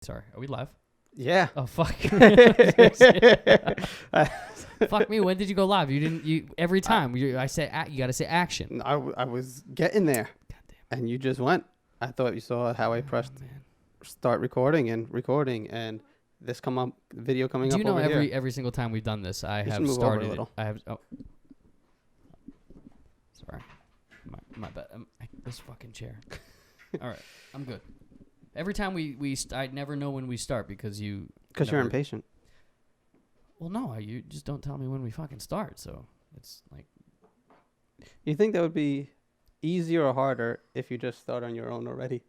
Sorry, are we live? Yeah. Oh fuck. Fuck me. When did you go live? You didn't. You every time. I say you got to say action. I was getting there, God damn. and you just went. I thought you saw how I pressed start recording, and this video coming Do up you know over here. every single time we've done this, I You should have move over a started. little. I have. Oh, sorry. My bad. This fucking chair. All right, I'm good. Every time I never know when we start because you. Because you're impatient. Well, no, you just don't tell me when we fucking start. So it's like. You think that would be easier or harder if you just start on your own already?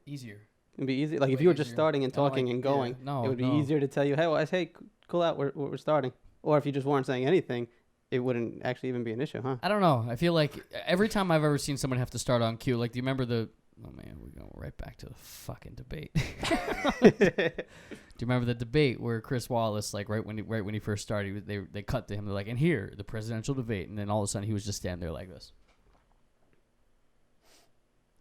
Easier. It'd be easy. Like if Way you were just easier. starting and talking like, and going, yeah, it would be easier to tell you, hey, cool out, we're starting. Or if you just weren't saying anything, it wouldn't actually even be an issue, huh? I don't know. I feel like every time I've ever seen someone have to start on cue, like, do you remember the? Oh man, we're going right back to the fucking debate. Do you remember the debate where Chris Wallace, like, right when he first started, they cut to him, they're like, and here the presidential debate, and then all of a sudden he was just standing there like this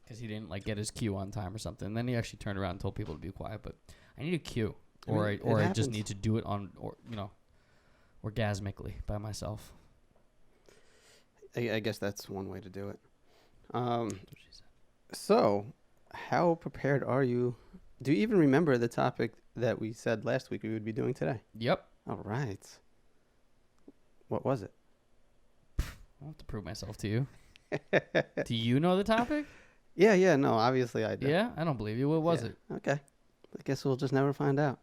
because he didn't like get his cue on time or something. And then he actually turned around and told people to be quiet. But I need a cue, or I just need to do it on, or orgasmically by myself. I guess that's one way to do it. So, how prepared are you? Do you even remember the topic that we said last week we would be doing today? Yep. All right. What was it? I don't have to prove myself to you. Do you know the topic? Yeah. No, obviously I do. Yeah? I don't believe you. What was it? Okay. I guess we'll just never find out.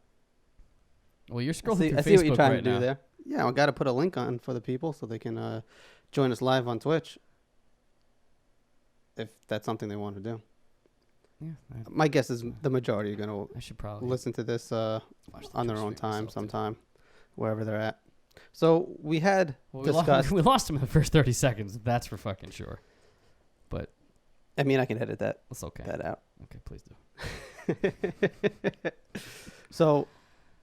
Well, you're scrolling through I Facebook see what you're trying right to do now. there. Yeah, I got to put a link on for the people so they can join us live on Twitch. If that's something they want to do. Yeah. My guess is the majority are going to I should probably listen to this watch the on their Twitch own stream time myself, too. sometime, wherever they're at. So we had discussed. We lost him in the first 30 seconds. That's for fucking sure. But I mean, I can edit that that's okay. out. Okay, please do. So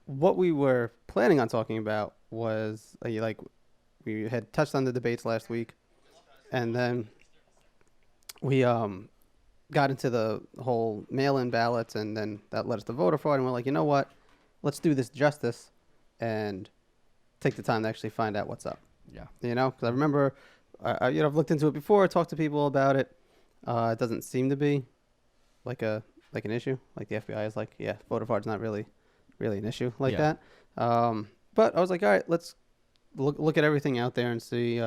what we were planning on talking about was we had touched on the debates last week, and then we got into the whole mail-in ballots, and then that led us to voter fraud, and we're like, you know what, let's do this justice and take the time to actually find out what's up. Yeah. Because I remember I've looked into it before, talked to people about it. It doesn't seem to be like an issue. Like the FBI is like, yeah, voter fraud's not really an issue like that. But I was like, all right, let's look at everything out there and see,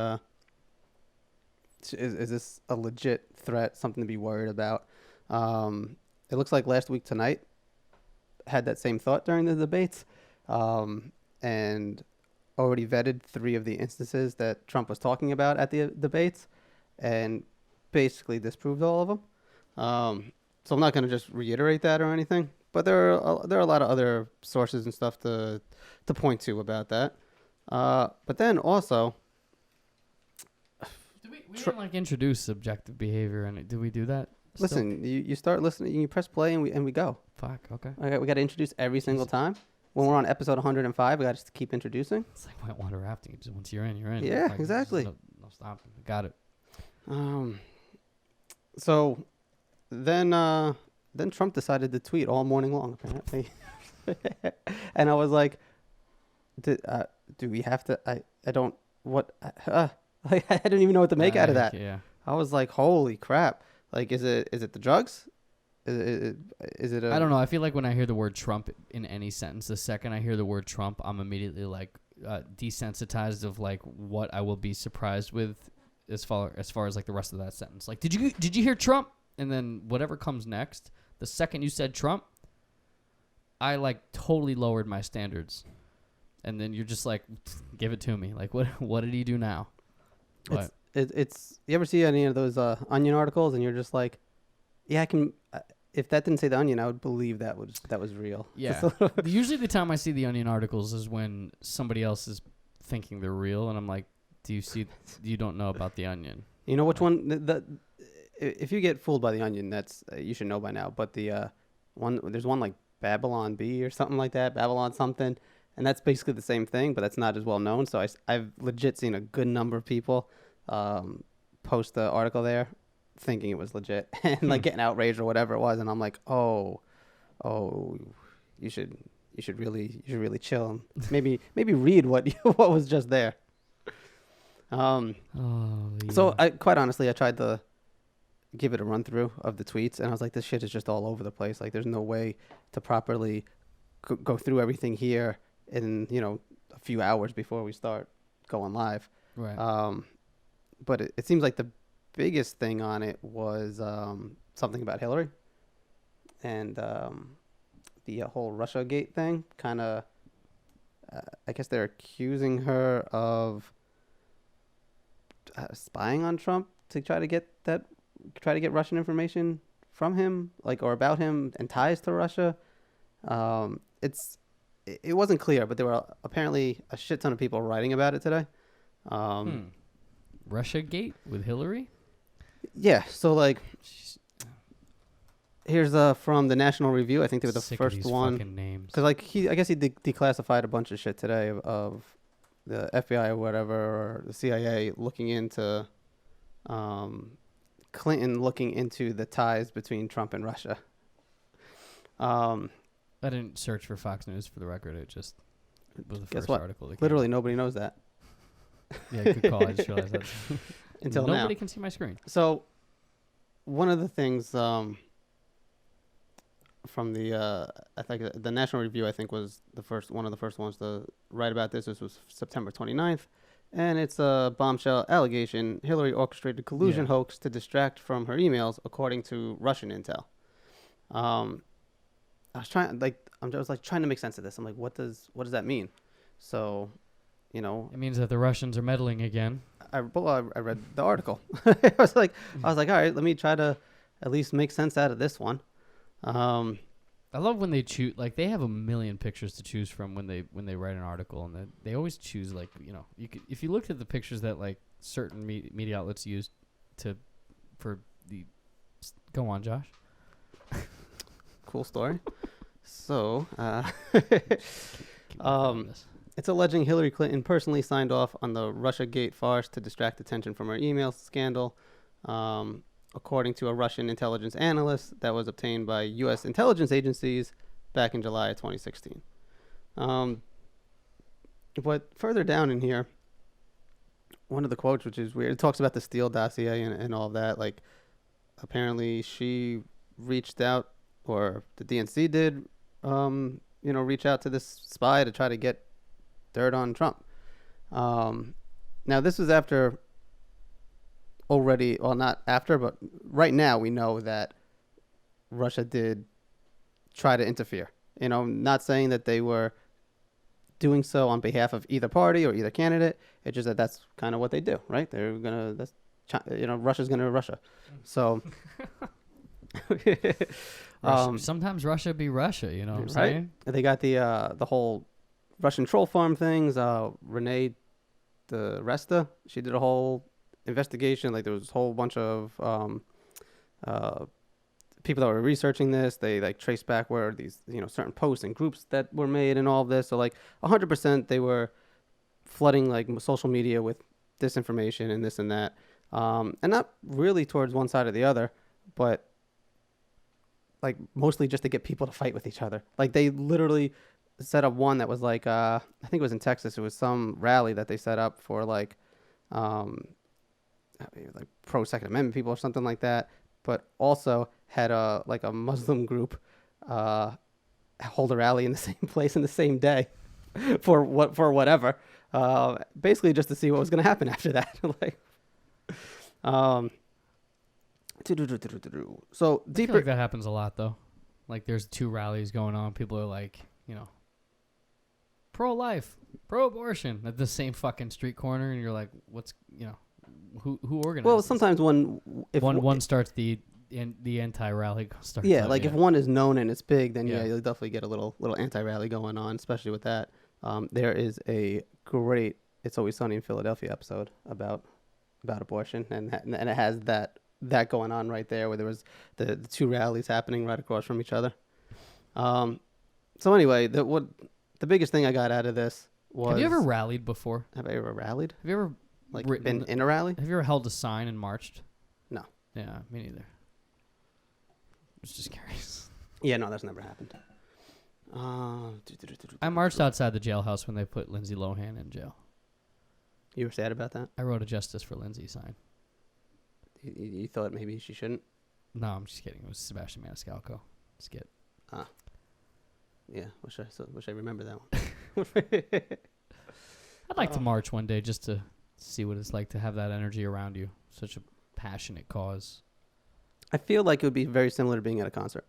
is this a legit threat, something to be worried about? It looks like last week tonight had that same thought during the debates, and already vetted 3 of the instances that Trump was talking about at the debates, and basically disproved all of them. So I'm not going to just reiterate that or anything, but there are a lot of other sources and stuff to point to about that. But then also, We didn't introduce subjective behavior, and did we do that? listen, you start listening, you press play, and we go. Fuck. Okay. We got to introduce every single time. When we're on episode 105, we got to just keep introducing. It's like whitewater rafting. Just once you're in, you're in. Yeah, Like, exactly. No stopping. Got it. So then Trump decided to tweet all morning long, apparently. And I was like, do we have to? I don't. What? Like, I don't even know what to make out of that. Yeah. I was like, holy crap! Like, is it the drugs? Is it? I don't know. I feel like when I hear the word Trump in any sentence, the second I hear the word Trump, I'm immediately like desensitized of like what I will be surprised with as far as like the rest of that sentence. Like, did you hear Trump? And then whatever comes next, the second you said Trump, I like totally lowered my standards. And then you're just like, give it to me. Like, what did he do now? But It's you ever see any of those Onion articles, and you're just like, yeah, I can. If that didn't say the Onion, I would believe that was real. yeah. Usually the time I see the Onion articles is when somebody else is thinking they're real, and I'm like, you don't know about the Onion. You know which one? If you get fooled by the Onion, that's you should know by now. But there's one like Babylon Bee or something like that, Babylon something, and that's basically the same thing, but that's not as well known. So I've legit seen a good number of people post the article there, thinking it was legit and like getting outraged or whatever it was, and I'm like, oh, oh, you should really chill and maybe read what what was just there. Oh, So yeah. I quite honestly, I tried to give it a run through of the tweets, and I was like, this shit is just all over the place. Like, there's no way to properly go through everything here in a few hours before we start going live. Right. But it seems like the biggest thing on it was something about Hillary and the whole Russia Gate thing. Kind of, I guess they're accusing her of spying on Trump to try to get Russian information from him, like, or about him, and ties to Russia. It wasn't clear, but there were apparently a shit ton of people writing about it today. Russia Gate with Hillary? Yeah, so like, here's from the National Review. I think they were the Sick first of these one. fucking names. Because like I guess he declassified a bunch of shit today of the FBI or whatever, or the CIA looking into Clinton looking into the ties between Trump and Russia. I didn't search for Fox News for the record. It just was the Guess first what? article. That Literally nobody knows that Yeah, good call. I just realized that. until now. Nobody can see my screen. So one of the things from the I think the National Review, I think, was one of the first ones to write about this. This was September 29th, and it's a bombshell allegation: Hillary orchestrated collusion hoax to distract from her emails, according to Russian intel. I was trying to make sense of this. I'm like, what does that mean? So, It means that the Russians are meddling again. I read the article. I was like, all right, let me try to at least make sense out of this one. I love when they choose, like, they have a million pictures to choose from when they write an article, and they always choose, like, you could, if you looked at the pictures that like certain media outlets use for the, go on, Josh. Cool story. So, it's alleging Hillary Clinton personally signed off on the Russiagate farce to distract attention from her email scandal. According to a Russian intelligence analyst that was obtained by U.S. intelligence agencies back in July of 2016. But further down in here, one of the quotes, which is weird, it talks about the Steele dossier and all that. Like, apparently she reached out, or the DNC did, reach out to this spy to try to get dirt on Trump. Now, this was after already, well, not after, but right now we know that Russia did try to interfere. Not saying that they were doing so on behalf of either party or either candidate. It's just that that's kind of what they do, right? They're gonna, Russia's gonna Russia. So, sometimes Russia be Russia, you know what I'm right? saying? They got the whole Russian troll farm things. Renee the Resta, she did a whole investigation. Like, there was a whole bunch of people that were researching this. They like traced back where these certain posts and groups that were made and all of this. So like 100% they were flooding like social media with disinformation and this and that, and not really towards one side or the other, but like mostly just to get people to fight with each other. Like, they literally set up one that was like I think it was in Texas. It was some rally that they set up for like pro Second Amendment people or something like that, but also had a Muslim group hold a rally in the same place in the same day for whatever, basically just to see what was going to happen after that. So I deeper. feel like that happens a lot though. Like, there's 2 rallies going on. People are like, pro-life, pro-abortion at the same fucking street corner, and you're like, what's who organized? Well, this? sometimes one starts the anti-rally starts. Yeah, like if one is known and it's big, then Yeah. you'll definitely get a little anti-rally going on, especially with that. There is a great "It's Always Sunny in Philadelphia" episode about abortion, and it has that going on right there, where there was the 2 rallies happening right across from each other. So anyway, the biggest thing I got out of this was. Have you ever rallied before? Have I ever rallied? Have you ever Been in a rally? Have you ever held a sign and marched? No. Yeah, me neither. I was just curious. Yeah, no, that's never happened. I marched outside the jailhouse when they put Lindsay Lohan in jail. You were sad about that? I wrote a Justice for Lindsay sign. You thought maybe she shouldn't? No, I'm just kidding. It was Sebastian Maniscalco. Skit. Yeah, wish I remember that one. I'd like to march one day just to see what it's like to have that energy around you. Such a passionate cause. I feel like it would be very similar to being at a concert.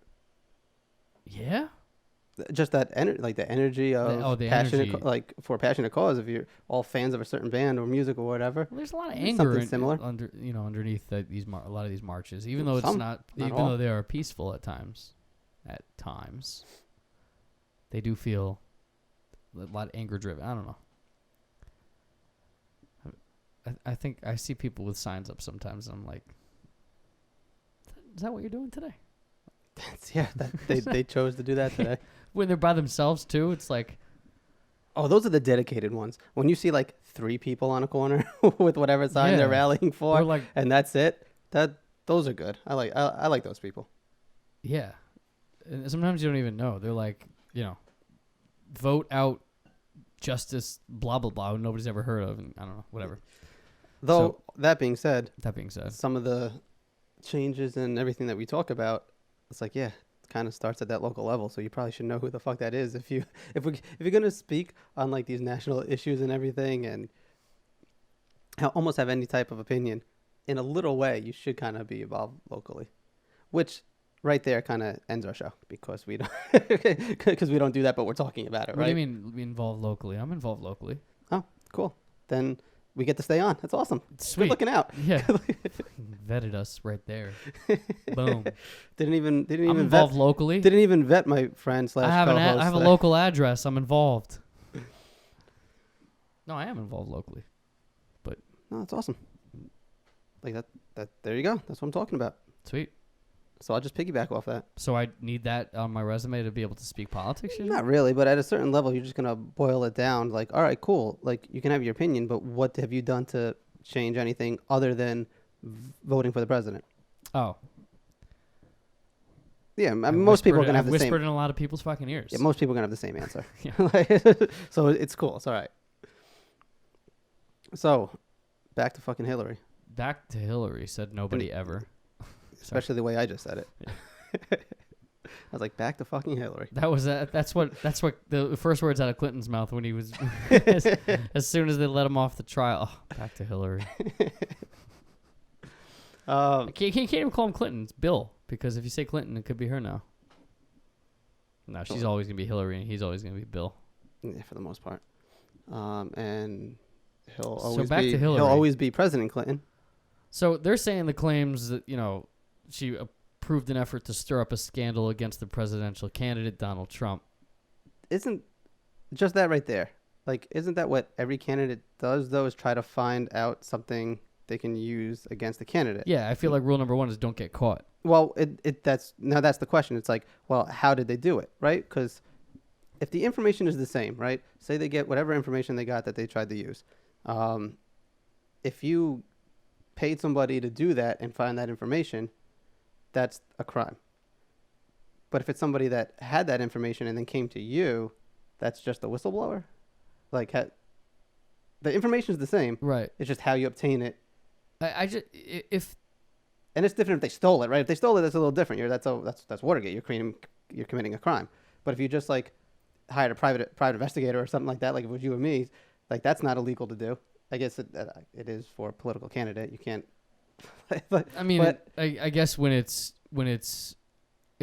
Yeah? Just that like the energy of the passionate, energy. like for a passionate cause. If you're all fans of a certain band or music or whatever, Well, there's a lot of It's anger something similar. underneath a lot of these marches, even though it's Some, not not even all. though they are peaceful at times. At times, they do feel a lot of anger driven. I don't know. I think I see people with signs up sometimes, and I'm like, is that what you're doing today? They chose to do that today. When they're by themselves too, it's like, Oh, those are the dedicated ones. When you see like 3 people on a corner with whatever sign they're Yeah. rallying for, or like, and that's it. Those are good. I like those people. yeah. And sometimes you don't even know. They're like, vote out justice, blah blah blah, who nobody's ever heard of, and I don't know, whatever. Though that being said, Some of the changes and everything that we talk about, it's like, yeah, it kind of starts at that local level. So you probably should know who the fuck that is if you're gonna speak on like these national issues and everything, and almost have any type of opinion in a little way. You should kind of be involved locally, which right there kind of ends our show because we don't do that, but we're talking about it. What right? do you mean be involved locally? I'm involved locally. Oh, cool. Then we get to stay on. That's awesome. Sweet. Good looking out. Yeah. Vetted us right there. Boom. Didn't even I'm involved locally. Didn't even vet my friend slash co-host. I have a local address. I'm involved. No, I am involved locally. No, that's awesome. Like that. There you go. That's what I'm talking about. Sweet. So I'll just piggyback off that. So I need that on my resume to be able to speak politics? You know? Not really, but at a certain level, you're just gonna boil it down. Like, all right, cool. Like, you can have your opinion, but what have you done to change anything other than voting for the president? Oh. Yeah, I mean, most people are gonna have the whispered same. in a lot of people's fucking ears. Yeah, most people are gonna have the same answer. Yeah. So it's cool. It's all right. So, back to fucking Hillary. Back to Hillary, said nobody ever. Especially the way I just said it. Yeah. I was like, back to fucking Hillary. That's what the first words out of Clinton's mouth when he was as soon as they let him off the trial. Oh, back to Hillary. You can't even call him Clinton. It's Bill, because if you say Clinton, it could be her now. No, she's always gonna be Hillary, and he's always gonna be Bill. Yeah, for the most part. And he'll So always back be to Hillary. he'll always be President Clinton. So they're saying the claims that she approved an effort to stir up a scandal against the presidential candidate Donald Trump. Isn't just that right there? Like, isn't that what every candidate does though? Is try to find out something they can use against the candidate. Yeah, I feel like rule number 1 is don't get caught. Well, that's the question. It's like, well, how did they do it, right? Because if the information is the same, right? Say they get whatever information they got that they tried to use. If you paid somebody to do that and find that information, that's a crime. But if it's somebody that had that information and then came to you, that's just a whistleblower. Like, the information is the same. Right. It's just how you obtain it. I just if And it's different if they stole it, right? If they stole it, that's a little different. That's Watergate. You're committing a crime. But if you just like hired a private investigator or something like that, like if it was you and me, like that's not illegal to do. I guess it is for a political candidate. You can't. I guess when it's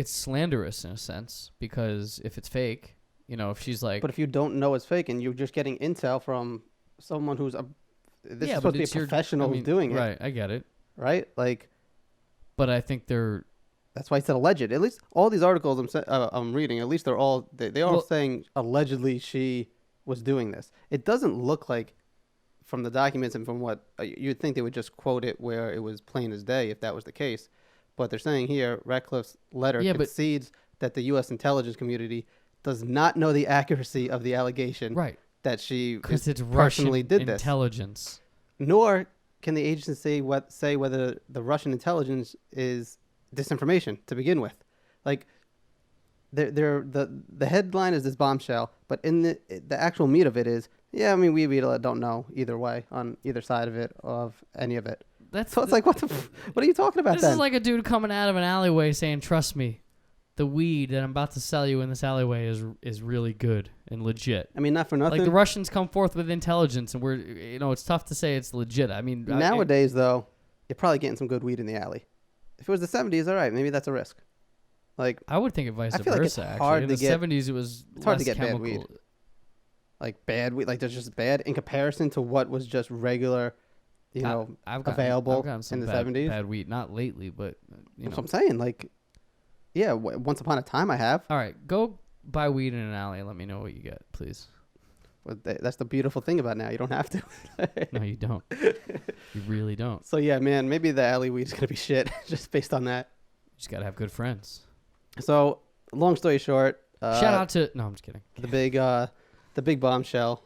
slanderous in a sense, because if it's fake, if she's like, But if you don't know it's fake and you're just getting intel from someone who's this is supposed to be a professional who's doing it, right? I get it, right? Like, but I think that's why I said alleged. At least all these articles I'm reading, at least they're all saying allegedly she was doing this. It doesn't look like, from the documents and from what you'd think they would just quote it where it was plain as day if that was the case. But they're saying here, Ratcliffe's letter concedes that the U.S. intelligence community does not know the accuracy of the allegation right that she because it's personally Russian did this. intelligence. Nor Can the agency say whether the Russian intelligence is disinformation to begin with? Like, they're the headline is this bombshell, but in the actual meat of it is, yeah, I mean, we don't know either way on either side of it, of any of it. So it's like, what are you talking about This then? is like a dude coming out of an alleyway saying, "Trust me, the weed that I'm about to sell you in this alleyway is really good and legit." I mean, not for nothing. Like the Russians come forth with intelligence, and it's tough to say it's legit. I mean, Nowadays, though, you're probably getting some good weed in the alley. If it was the 70s, all right, maybe that's a risk. Like, I would think it vice I feel like it's versa. hard Actually, in to the get- 70s, it was it's hard to less get bad chemical. weed. Like bad weed, like there's just bad in comparison to what was just regular, I've available gotten some in the bad, 70s. Bad weed, not lately, but That's what I'm saying. Like, yeah, once upon a time I have. All right, go buy weed in an alley and let me know what you get, please. But that's the beautiful thing about now. You don't have to. No, you don't. You really don't. So yeah, man, maybe the alley weed's gonna be shit just based on that. You just gotta have good friends. So long story short, Shout out to no, I'm just kidding. the big bombshell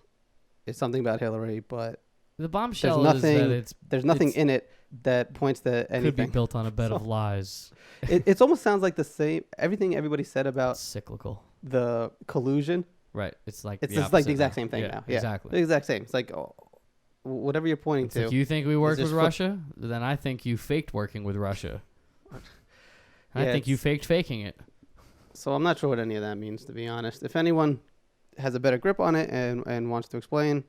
is something about Hillary, but The bombshell there's is that nothing. it's There's nothing it's- in it that points to could be anything. built on a bed of lies. It almost sounds like the same. Everything everybody said It's about cyclical. the collusion. Right. It's like It's the just like opposite the exact now. same thing Yeah, now. Yeah, exactly. the exact same. It's like whatever you're pointing It's to. like you think we worked just with flip- Russia? Then I think you faked working with Russia. I Yeah, think you it's- faked faking it. So I'm not sure what any of that means, to be honest. If anyone has a better grip on it and wants to explain,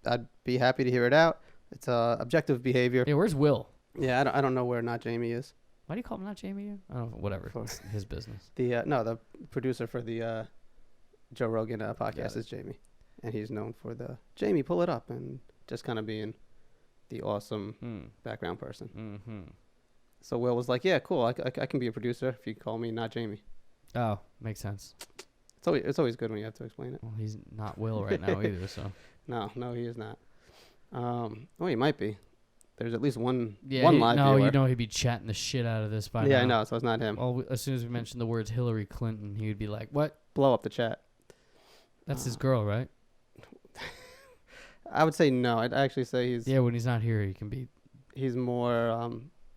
I'd be happy to hear it out. It's objective behavior. Hey, where's Will? Yeah, I don't know where Not Jamie is. Why do you call him not Jamie? I don't know. Whatever. It's his business. The producer for the Joe Rogan podcast Yeah. is Jamie, and he's known for the Jamie, pull it up, and just kind of being the awesome background person. Mm-hmm. So Will was like, "Yeah, cool. I can be a producer if you call me Not Jamie." Oh, makes sense. It's always good when you have to explain it. Well, he's not Will right now either, so. No, he is not. He might be. There's at least one Yeah, one live no, viewer. you know he'd be chatting the shit out of this by now. Yeah, I know. So it's not him. Well, as soon as we mentioned the words Hillary Clinton, he would be like, "What? Blow up the chat. That's his girl, right?" I would say no. I'd actually say Yeah, when he's not here, he can be he's more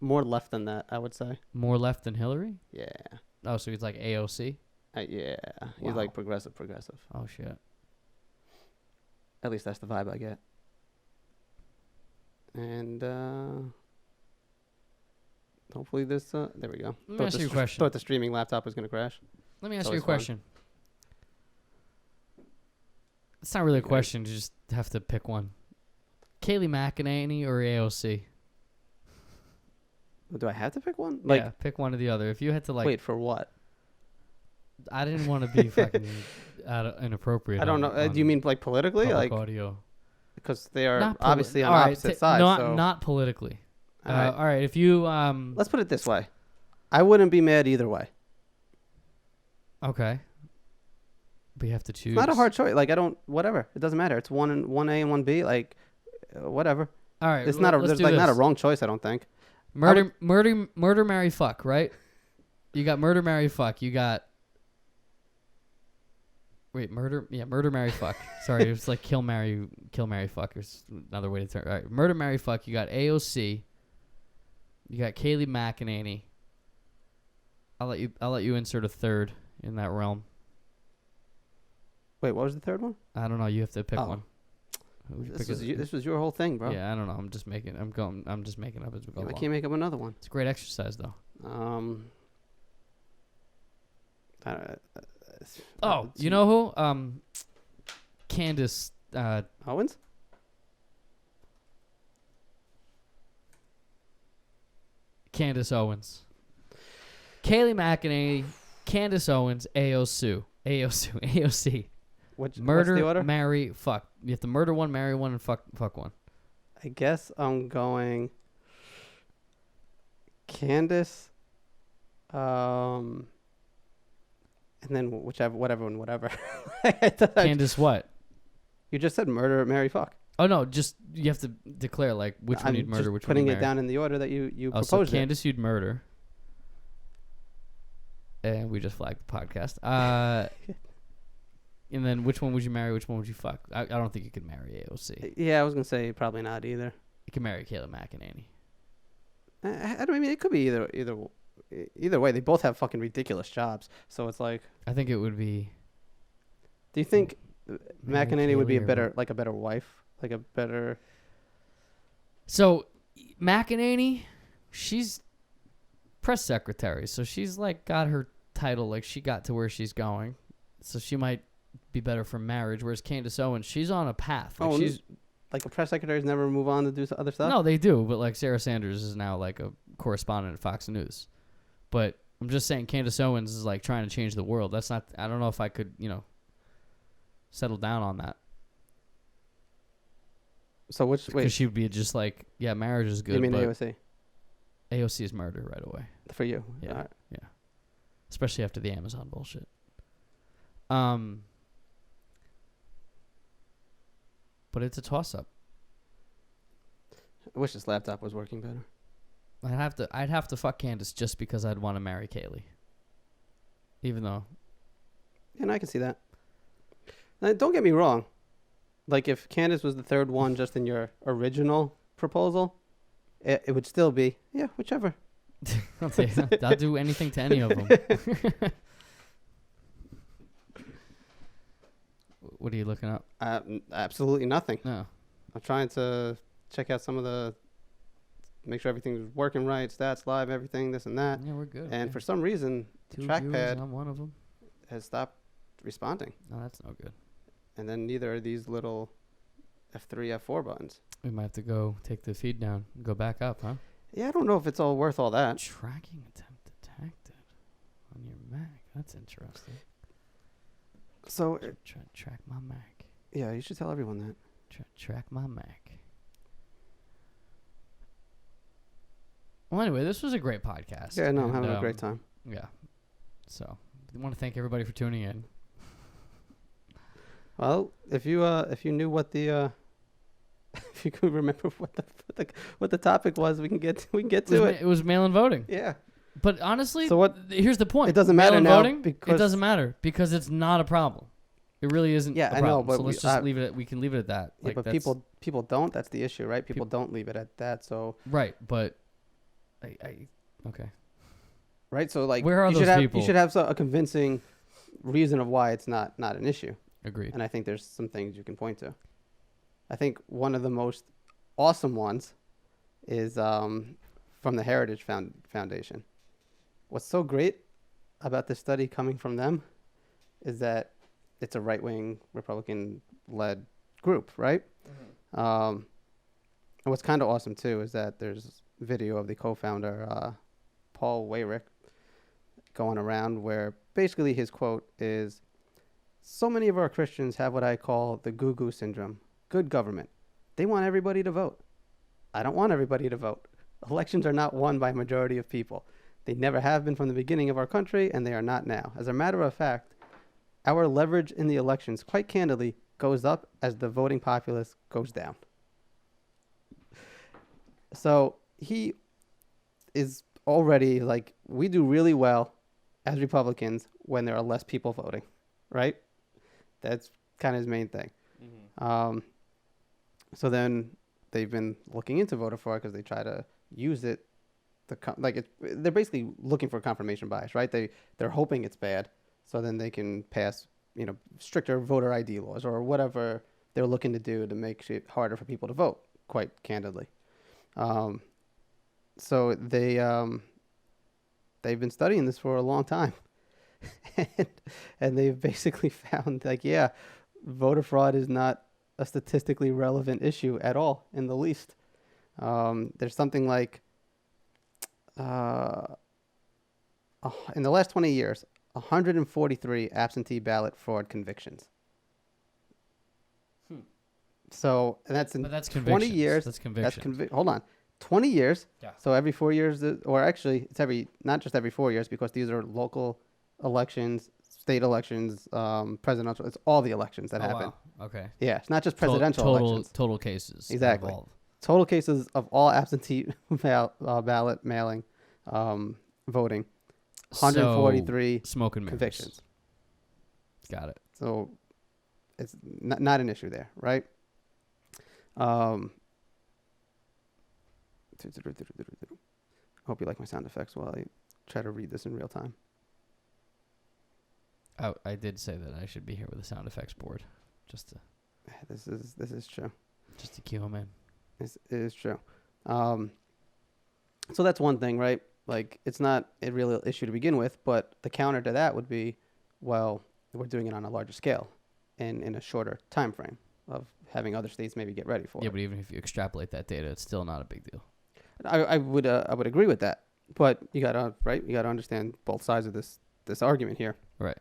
left than that. I would say. more left than Hillary. Yeah. Oh, so he's like AOC. Yeah. He's Wow. like progressive. Oh shit. At least that's the vibe I get. And hopefully this. There we go. Let me ask you a question. Thought the streaming laptop was gonna crash. Let me ask It's you a always fun. question. It's not really a Okay. question. You just have to pick one. Kayleigh McEnany or AOC? Do I have to pick one? Yeah, pick one or the other. If you had to wait for what? I didn't want to be fucking inappropriate. I don't know. Do you mean like politically? public Like audio? because they are Not obviously on all right, opposite sides. Not so. not politically. All right. All right. If you Let's put it this way. I wouldn't be mad either way. okay. But you have to choose. It's not a hard choice. Like I don't. Whatever. It doesn't matter. It's one A and one B. Like whatever. All right. It's not a. let's There's do like not a this. wrong choice. I don't think. Murder, marry, fuck. Right? You got murder, marry, fuck. You got. Wait, murder? Yeah, murder, marry, fuck. Sorry, it was like kill, marry, fuck. There's another way to turn. All right, murder, marry, fuck. You got AOC. You got Kayleigh McEnany. I'll let you insert a third in that realm. Wait, what was the third one? I don't know. You have to pick Oh. one. Who would you This pick as- was your whole thing, bro. Yeah, I don't know. I'm just making up as we go I along. can't make up another one. It's a great exercise, though. Oh, you know who? Candace. Owens? Candace Owens. Kayleigh McEnany, Candace Owens, AOC. What's the Murder, order? marry, fuck. You have to murder one, marry one, and fuck one. I guess I'm going Candace, and then whatever. Candace what? You just said murder, marry, fuck. Oh, no, just you have to declare, like, which one I'm you'd murder, just which one putting you'd it marry. down in the order that you Oh, proposed so Candace you'd murder. And we just flagged the podcast. And then which one would you marry, which one would you fuck? I don't think you could marry AOC. it. Yeah, I was gonna say probably not either. You can marry Kayleigh McEnany. I mean, it could be either. either way, they both have fucking ridiculous jobs. So it's like, I think it would be do you think Mary McEnany would be a Kaylee or better, like a better wife, like a better? So McEnany, she's press secretary, so she's like got her title, like she got to where she's going, so she might be better for marriage. Whereas Candace Owens, she's on a path. Like she's like a press secretaries never move on to do other stuff. no, they do, but like Sarah Sanders is now like a correspondent at Fox News. But I'm just saying, Candace Owens is like trying to change the world. That's not. I don't know if I could, settle down on that. So which Because she would be just like, yeah, marriage is good. You mean but AOC? AOC is murder right away. For you? Yeah, All right. yeah. Especially after the Amazon bullshit. But it's a toss-up. I wish this laptop was working better. I'd have to fuck Candace just because I'd want to marry Kaylee. Even though. Yeah, no, I can see that. Now, don't get me wrong. Like, if Candace was the third one just in your original proposal, it would still be, yeah, whichever. I'll do anything to any of them. What are you looking up? Absolutely nothing. No. I'm trying to check out make sure everything's working right, stats, live, everything, this and that. Yeah, we're good. And for some reason, the trackpad on one of them has stopped responding. No, that's no good. And then neither are these little F3, F4 buttons. We might have to go take the feed down and go back up, huh? Yeah, I don't know if it's all worth all that. Tracking attempt detected on your Mac. That's interesting. So, track my Mac. Yeah, you should tell everyone that. Track my Mac. Well, anyway, this was a great podcast. Yeah, no, I'm having a great time. Yeah. So, I want to thank everybody for tuning in. Well, if you knew what the if you could remember what the topic was, we can get to it. It was mail-in voting. Yeah. But honestly, so here's the point. It doesn't matter mail-in now voting, because it doesn't matter because it's not a problem. It really isn't. Yeah, a I problem. know, but so let's just leave it. We can leave it at that. Yeah, but people don't. That's the issue, right? People don't leave it at that. So right, but okay. Right, so like where are those people? You should have a convincing reason of why it's not an issue. Agreed. And I think there's some things you can point to. I think one of the most awesome ones is from the Heritage Foundation. What's so great about this study coming from them is that it's a right-wing Republican-led group, right? Mm-hmm. And what's kind of awesome too is that there's video of the co-founder Paul Weyrich going around where basically his quote is, "So many of our Christians have what I call the goo-goo syndrome. Good government. They want everybody to vote. I don't want everybody to vote. Elections are not won by a majority of people. They never have been from the beginning of our country, and they are not now. As a matter of fact, our leverage in the elections, quite candidly, goes up as the voting populace goes down." So he is already like, we do really well as Republicans when there are less people voting, right? That's kind of his main thing. Mm-hmm. So then they've been looking into voter fraud because they try to use it they're basically looking for confirmation bias, right? They're hoping it's bad, so then they can pass stricter voter ID laws or whatever they're looking to do to make it harder for people to vote. Quite candidly, so they've been studying this for a long time, and they've basically found voter fraud is not a statistically relevant issue at all in the least. There's something like in the last 20 years, 143 absentee ballot fraud convictions. So, and that's in 20 years. That's conviction. Hold on. 20 years. Yeah. So every 4 years, or actually it's not just every 4 years, because these are local elections, state elections, presidential. It's all the elections that happen. Wow. Okay. Yeah. It's not just presidential elections. Total cases. Exactly. Involved. Total cases of all absentee ballot mailing, voting. 143 smoke and mirrors. convictions. Got it. So it's not an issue there, right? Hope you like my sound effects while I try to read this in real time. I did say that I should be here with a sound effects board, just to This is true. cue him in. It is true. So that's one thing, right? Like, it's not a real issue to begin with, but the counter to that would be, well, we're doing it on a larger scale and in a shorter time frame of having other states maybe get ready for Yeah, it. but even if you extrapolate that data, it's still not a big deal. I would agree with that, but you gotta understand both sides of this argument here, Right.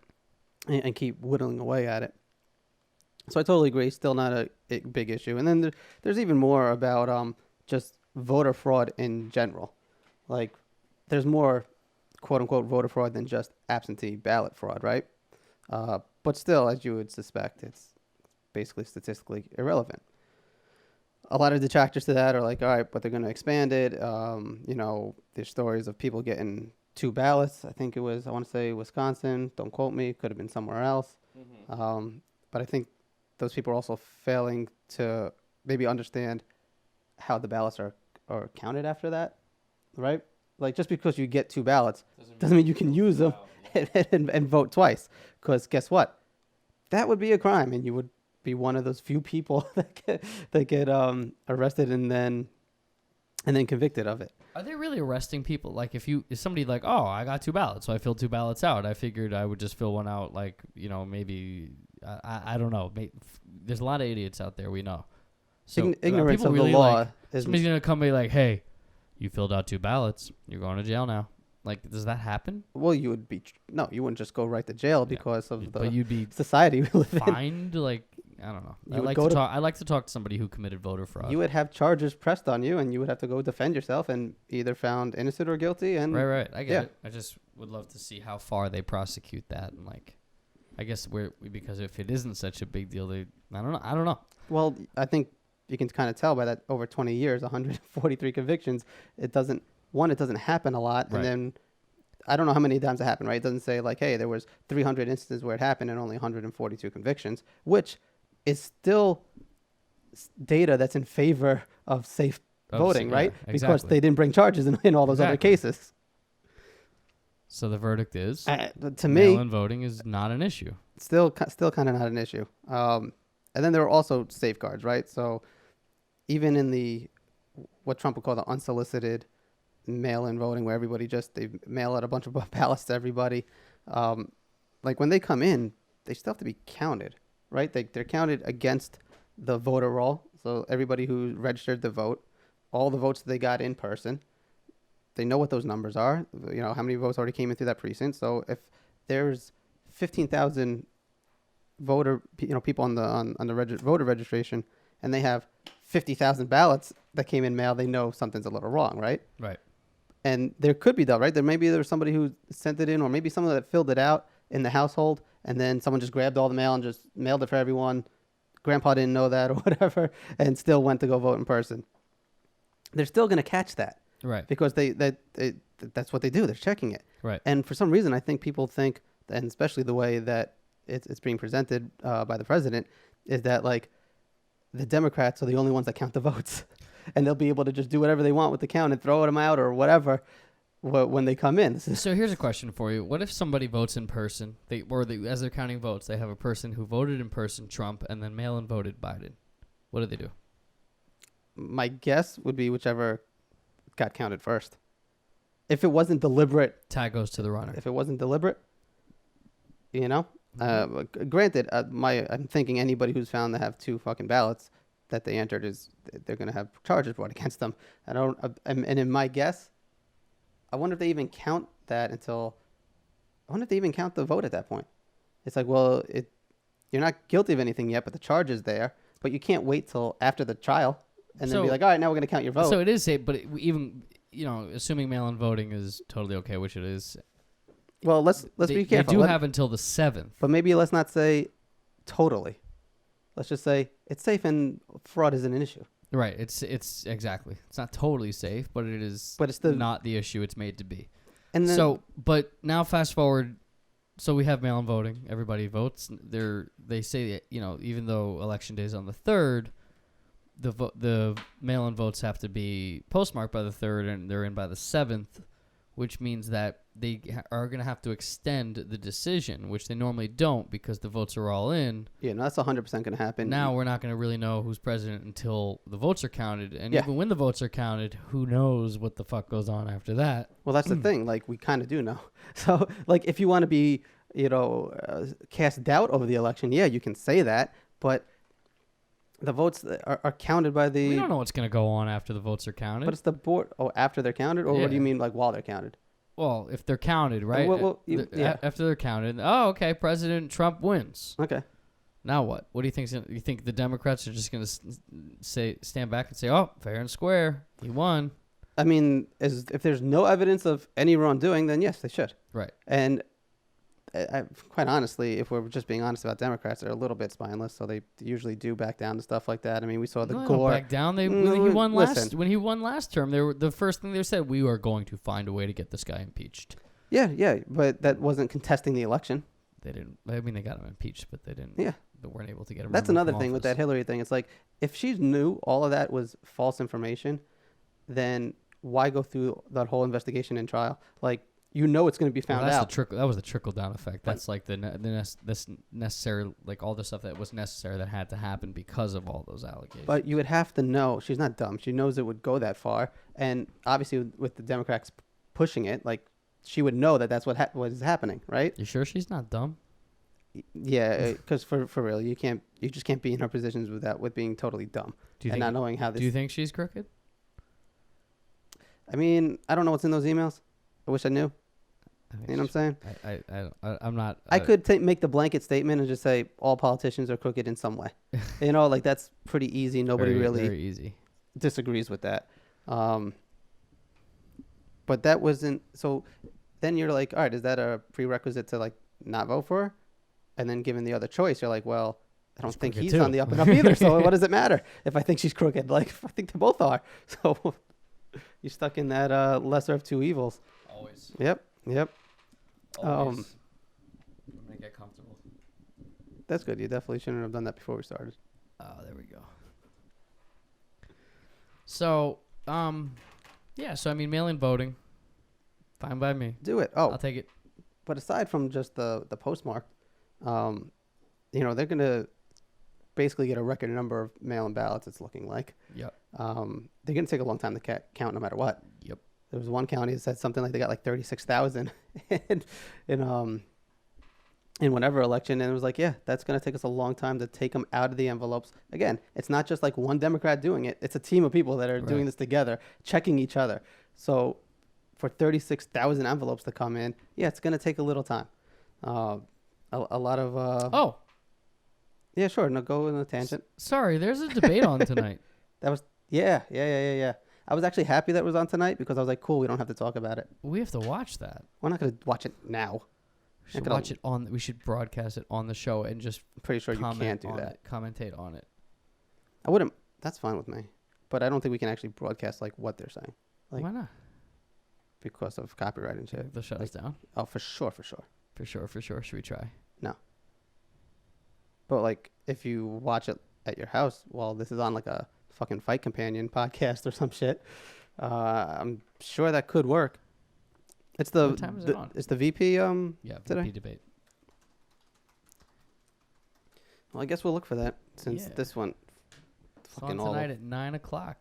and keep whittling away at it. So I totally agree. Still not a big issue. And then there's even more about just voter fraud in general. Like, there's more quote unquote voter fraud than just absentee ballot fraud, right? But still, as you would suspect, it's basically statistically irrelevant. A lot of detractors to that are like, all right, but they're going to expand it. There's stories of people getting 2 ballots. I think it was, I want to say Wisconsin. Don't quote me. Could have been somewhere else. But I think those people are also failing to maybe understand how the ballots are counted after that, right? Like, just because you get 2 ballots doesn't mean you can use them and vote twice. Because guess what? That would be a crime, and you would be one of those few people that get arrested and then convicted of it. Are they really arresting people? Like, if somebody like, oh, I got 2 ballots, so I filled 2 ballots out. I figured I would just fill one out, like, maybe, I don't know. There's a lot of idiots out there, we know. So Ignorance of really the law is... Somebody's going to come and be like, hey, you filled out 2 ballots. You're going to jail now. Like, does that happen? Well, you would be... No, you wouldn't just go right to jail because of but you'd be society we live in. fined, like... I don't know. I like to talk to somebody who committed voter fraud. You would have charges pressed on you, and you would have to go defend yourself and either found innocent or guilty. And right. I get it. I just would love to see how far they prosecute that, and like, I guess because if it isn't such a big deal, I don't know. Well, I think you can kind of tell by that over 20 years, 143 convictions. It doesn't happen a lot, Right. And then I don't know how many times it happened. Right? It doesn't say like, hey, there was 300 instances where it happened and only 142 convictions, which is still data that's in favor of safe voting, right? Yeah, Because exactly. they didn't bring charges in all those other Exactly. cases. So the verdict is To me, mail-in voting is not an issue. still kind of not an issue. And then there are also safeguards, right? So even in the what Trump would call the unsolicited mail-in voting, where everybody they mail out a bunch of ballots to everybody, like when they come in, they still have to be counted, right? They're counted against the voter roll. So everybody who registered to vote, all the votes that they got in person, they know what those numbers are. You know, how many votes already came in through that precinct. So if there's 15,000 people on the voter registration, and they have 50,000 ballots that came in mail, they know something's a little wrong, right? Right. And there could be, though, right? There's somebody who sent it in, or maybe someone that filled it out in the household, and then someone just grabbed all the mail and just mailed it for everyone. Grandpa didn't know that or whatever, and still went to go vote in person. They're still going to catch that, Right. because that's what they do. They're checking it. Right. And for some reason, I think people think, and especially the way that it's being presented by the president, is that like the Democrats are the only ones that count the votes, and they'll be able to just do whatever they want with the count and throw them out or whatever when they come in. So here's a question for you. What if somebody votes in person, as they're counting votes, they have a person who voted in person, Trump, and then mail-in voted Biden? What do they do? My guess would be whichever got counted first. If it wasn't deliberate, Tag goes to the runner. if it wasn't deliberate, you know. Granted, I'm thinking anybody who's found to have 2 fucking ballots that they entered they're gonna have charges brought against them. And in my guess, I wonder if they even count that I wonder if they even count the vote at that point. It's like, well, you're not guilty of anything yet, but the charge is there. But you can't wait till after the trial and then be like, all right, now we're going to count your vote. So it is safe, but even, assuming mail-in voting is totally okay, which it is. Well, let's be careful. They do have until the 7th. But maybe let's not say totally. Let's just say it's safe and fraud isn't an issue. Right. It's exactly. It's not totally safe, but it is. But it's not the issue it's made to be. And then, but now fast forward. So we have mail-in voting. Everybody votes. They say that, even though election day is on the 3rd, the mail-in votes have to be postmarked by the 3rd, and they're in by the 7th, which means that they are going to have to extend the decision, which they normally don't because the votes are all in. Yeah, no, that's 100% going to happen. Now we're not going to really know who's president until the votes are counted. And Yeah. even when the votes are counted, who knows what the fuck goes on after that. Well, that's the thing. Like, we kind of do know. So, like, if you want to be, cast doubt over the election, yeah, you can say that. But the votes are counted by the... We don't know what's going to go on after the votes are counted. But it's the board... Oh, after they're counted? Or what do you mean, like, while they're counted? Well, if they're counted, right? After they're counted. Oh, okay. President Trump wins. Okay. Now what? What do you think? You think the Democrats are just going to stand back and say, "Oh, fair and square, he won"? I mean, if there's no evidence of any wrongdoing, then yes, they should. Right. And quite honestly, if we're just being honest about Democrats, they're a little bit spineless, so they usually do back down to stuff like that. I mean, we saw the No, they Gore. don't back down. When he won last term, the first thing they said, we are going to find a way to get this guy impeached. Yeah, but that wasn't contesting the election. They didn't. I mean, they got him impeached, but they didn't. Yeah. They weren't able to get him. That's another thing with that Hillary thing. It's like, if she knew all of that was false information, then why go through that whole investigation and trial? Like, it's going to be found out. That was the trickle down effect. That's like this necessary, like all the stuff that was necessary that had to happen because of all those allegations. But you would have to know. She's not dumb. She knows it would go that far. And obviously, with the Democrats pushing it, like, she would know that that's what was happening, right? You sure she's not dumb? Yeah, because for real, you just can't be in her positions with being totally dumb not knowing how this. Do you think she's crooked? I mean, I don't know what's in those emails. I wish I knew. You know what I'm saying? I'm not. I could make the blanket statement and just say all politicians are crooked in some way. Like, that's pretty easy. Nobody really very easy disagrees with that. But that wasn't. So then you're like, all right, is that a prerequisite to, like, not vote for her? And then given the other choice, you're like, well, I don't think he's on the up and up either. So what does it matter if I think she's crooked? Like, I think they both are. So you're stuck in that lesser of two evils. Always. Yep. Always. I'm gonna get comfortable. That's good. You definitely shouldn't have done that before we started. Oh, there we go. So, yeah. So I mean, mail-in voting, fine by me. Do it. Oh, I'll take it. But aside from just the postmark, they're gonna basically get a record number of mail-in ballots. It's looking like. Yep. They're gonna take a long time to count, no matter what. Yep. There was one county that said something like they got like 36,000 in whatever election, and it was like, yeah, that's gonna take us a long time to take them out of the envelopes. Again, it's not just like one Democrat doing it; it's a team of people that are doing this together, checking each other. So, for 36,000 envelopes to come in, yeah, it's gonna take a little time. A lot of. Yeah, sure. No, go on a tangent. Sorry, there's a debate on tonight. That was yeah. I was actually happy that it was on tonight because I was like, cool, we don't have to talk about it. We have to watch that. We're not going to watch it now. We should watch it on. We should broadcast it on the show and just. I'm pretty sure you can't do that. Commentate on it. I wouldn't. That's fine with me, but I don't think we can actually broadcast like what they're saying. Like, why not? Because of copyright and shit. They'll shut us down. Oh, for sure. For sure. Should we try? No. But like, if you watch it at your house while this is on like a fucking Fight Companion podcast or some shit, I'm sure that could work. It's What time is it on? It's the VP today? VP debate. Well, I guess we'll look for that since this one it's on tonight at 9:00.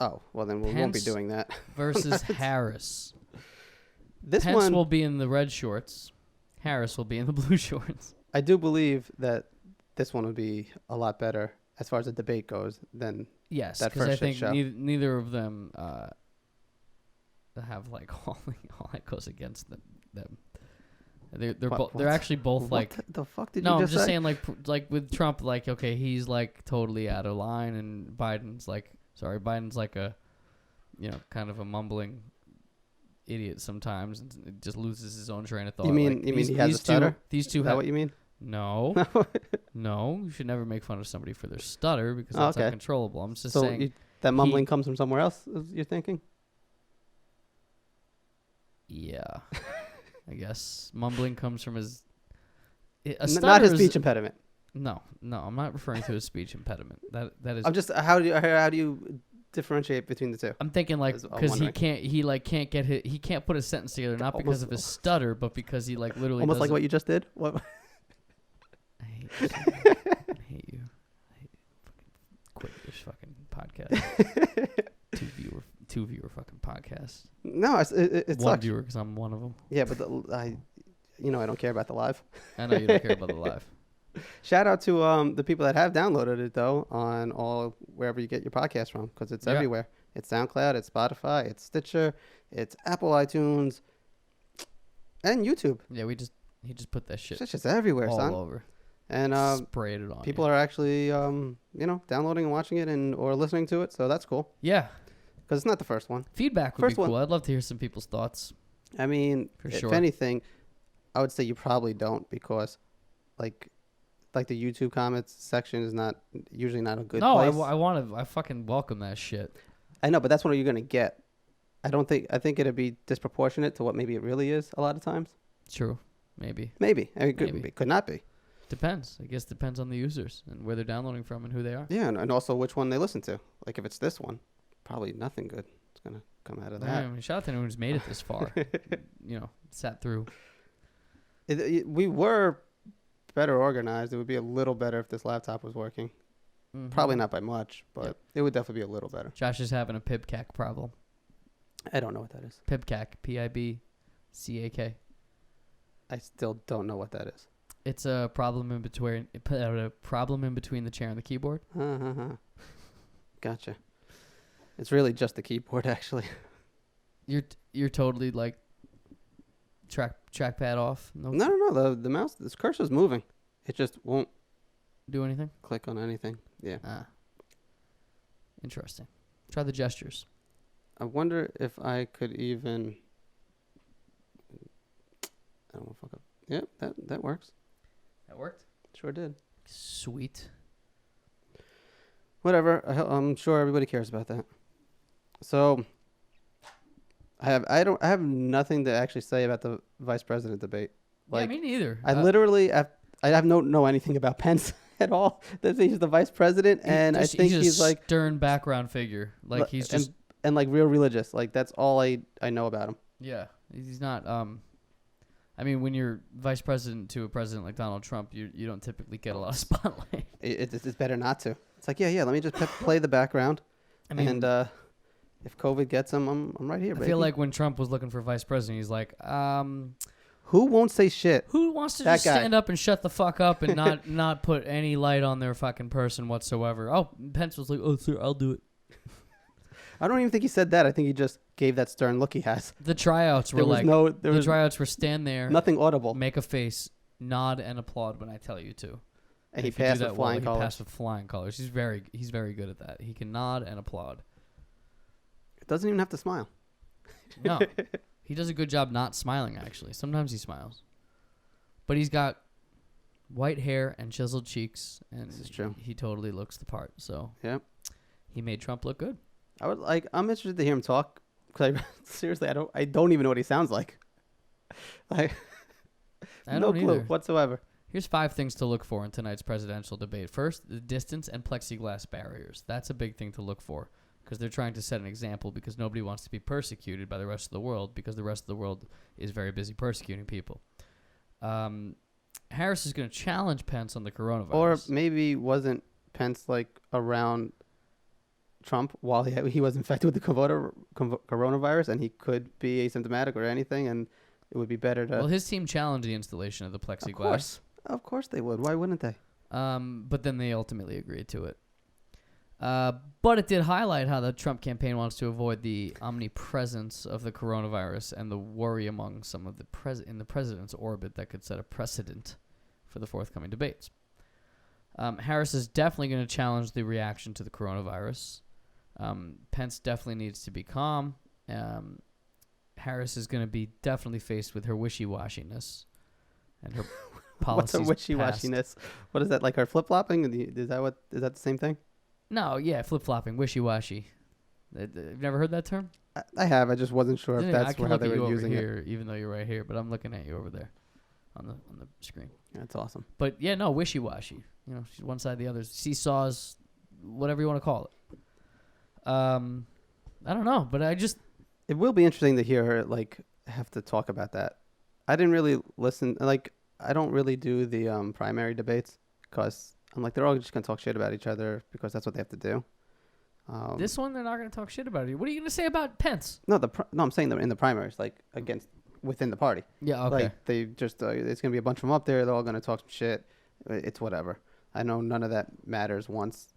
Oh, well then we won't be doing that. Versus Harris. Pence will be in the red shorts. Harris will be in the blue shorts. I do believe that this one would be a lot better as far as the debate goes than yes, that because first I think show. neither of them have like all that goes against them. They're actually both like. What the fuck did no, you I'm just just say? saying like with Trump, like okay, he's like totally out of line, and Biden's like a, kind of a mumbling idiot sometimes, and just loses his own train of thought. You mean he has a stutter? These two Is that what you mean? No, no. You should never make fun of somebody for their stutter because that's uncontrollable. I'm just saying that mumbling comes from somewhere else. You're thinking? Yeah, I guess mumbling comes from his. Not his speech impediment. No, I'm not referring to his speech impediment. That is. I'm just how do you differentiate between the two? I'm thinking like I'm because wondering. he can't put a sentence together, not because of his stutter, but because he like literally Almost like doesn't- what you just did. What? I hate you. So much. I hate you. I hate fucking quit this fucking podcast. two viewer fucking podcast. No, it One sucks. viewer because I'm one of them. Yeah, but I don't care about the live. I know you don't care about the live. Shout out to the people that have downloaded it though on all wherever you get your podcast from, because it's Yeah. everywhere. It's SoundCloud, it's Spotify, it's Stitcher, it's Apple iTunes, and YouTube. Yeah, he just put that shit It's just everywhere, all son. over. And Sprayed it on. people are actually downloading and watching it or listening to it, so that's cool. Yeah, Because it's not the first one. feedback would First be cool. one. I'd love to hear some people's thoughts. I mean, For if sure. anything, I would say you probably don't, because like the YouTube comments section is not usually not a good No, place. I fucking welcome that shit. I know, but that's what you're gonna get. I think it'd be disproportionate to what maybe it really is a lot of times. True, maybe. Maybe. I mean, Maybe. it could not be. Depends. I guess depends on the users and where they're downloading from and who they are. Yeah, and also which one they listen to. Like if it's this one, probably nothing good is gonna come out of I that. mean, shout out to anyone who's made it this far. Sat through. We were better organized. It would be a little better if this laptop was working. Mhm. Probably not by much, but Yep. it would definitely be a little better. Josh is having a PIBCAC problem. I don't know what that is. PIBCAC, PIBCAK. I still don't know what that is. It's a problem in between the chair and the keyboard. Gotcha. It's really just the keyboard, actually. You're totally like trackpad off. No. The mouse, this cursor's moving. It just won't Do anything. click on anything. Yeah. Interesting. Try the gestures. I wonder if I could even. I don't want to fuck up. Yep, that works. That worked. Sure did. Sweet. Whatever. I'm sure everybody cares about that. So, I have nothing to actually say about the vice president debate. Like, yeah, me neither. I literally I have no know anything about Pence at all. He's the vice president, and I think he's a like stern background figure. Like he's just and like real religious. Like that's all I know about him. yeah. He's not. I mean, when you're vice president to a president like Donald Trump, you don't typically get a lot of spotlight. It's better not to. It's like yeah. Let me just play the background. I mean, and if COVID gets him, I'm right here. I baby. feel like when Trump was looking for vice president, he's like, who won't say shit? who wants to That just guy. stand up and shut the fuck up and not put any light on their fucking person whatsoever? Oh, Pence was like, oh, sir, I'll do it. I don't even think he said that. I think he just gave that stern look he has. The tryouts were There was like, there was tryouts were stand there, nothing audible, make a face, nod and applaud when I tell you to. and he if you do passed that with well, flying he colors. passed with flying colors. He's very good at that. He can nod and applaud. It doesn't even have to smile. No, he does a good job not smiling. Actually, sometimes he smiles, but he's got white hair and chiseled cheeks, and This is true. he totally looks the part. So Yep. he made Trump look good. I'm interested to hear him talk because seriously, I don't even know what he sounds like. I No don't clue either. whatsoever. Here's 5 things to look for in tonight's presidential debate. First, the distance and plexiglass barriers. That's a big thing to look for because they're trying to set an example because nobody wants to be persecuted by the rest of the world because the rest of the world is very busy persecuting people. Harris is going to challenge Pence on the coronavirus. Or maybe wasn't Pence like around Trump while he was infected with the coronavirus, and he could be asymptomatic or anything, and it would be better to. Well, his team challenged the installation of the plexiglass. Of course they would. Why wouldn't they? But then they ultimately agreed to it. But it did highlight how the Trump campaign wants to avoid the omnipresence of the coronavirus and the worry among some of the in the president's orbit that could set a precedent for the forthcoming debates. Harris is definitely going to challenge the reaction to the coronavirus. Pence definitely needs to be calm. Harris is going to be definitely faced with her wishy-washiness and her policies. What's her wishy-washiness? What is that, like her flip-flopping? Is that the same thing? No, yeah, flip-flopping, wishy-washy. You've never heard that term? I have. I just wasn't sure if that's how they were using it. Here, even though you're right here, but I'm looking at you over there on the screen. That's awesome. But yeah, no, wishy-washy. She's one side, the other. Seesaws, whatever you want to call it. I don't know, but I just It will be interesting to hear her like have to talk about that. I didn't really listen. Like I don't really do the primary debates because I'm like they're all just gonna talk shit about each other because that's what they have to do. this one they're not gonna talk shit about you. What are you gonna say about Pence? No, I'm saying them in the primaries, like against within the party. Yeah, okay. Like they just it's gonna be a bunch of them up there. They're all gonna talk some shit. It's whatever. I know none of that matters once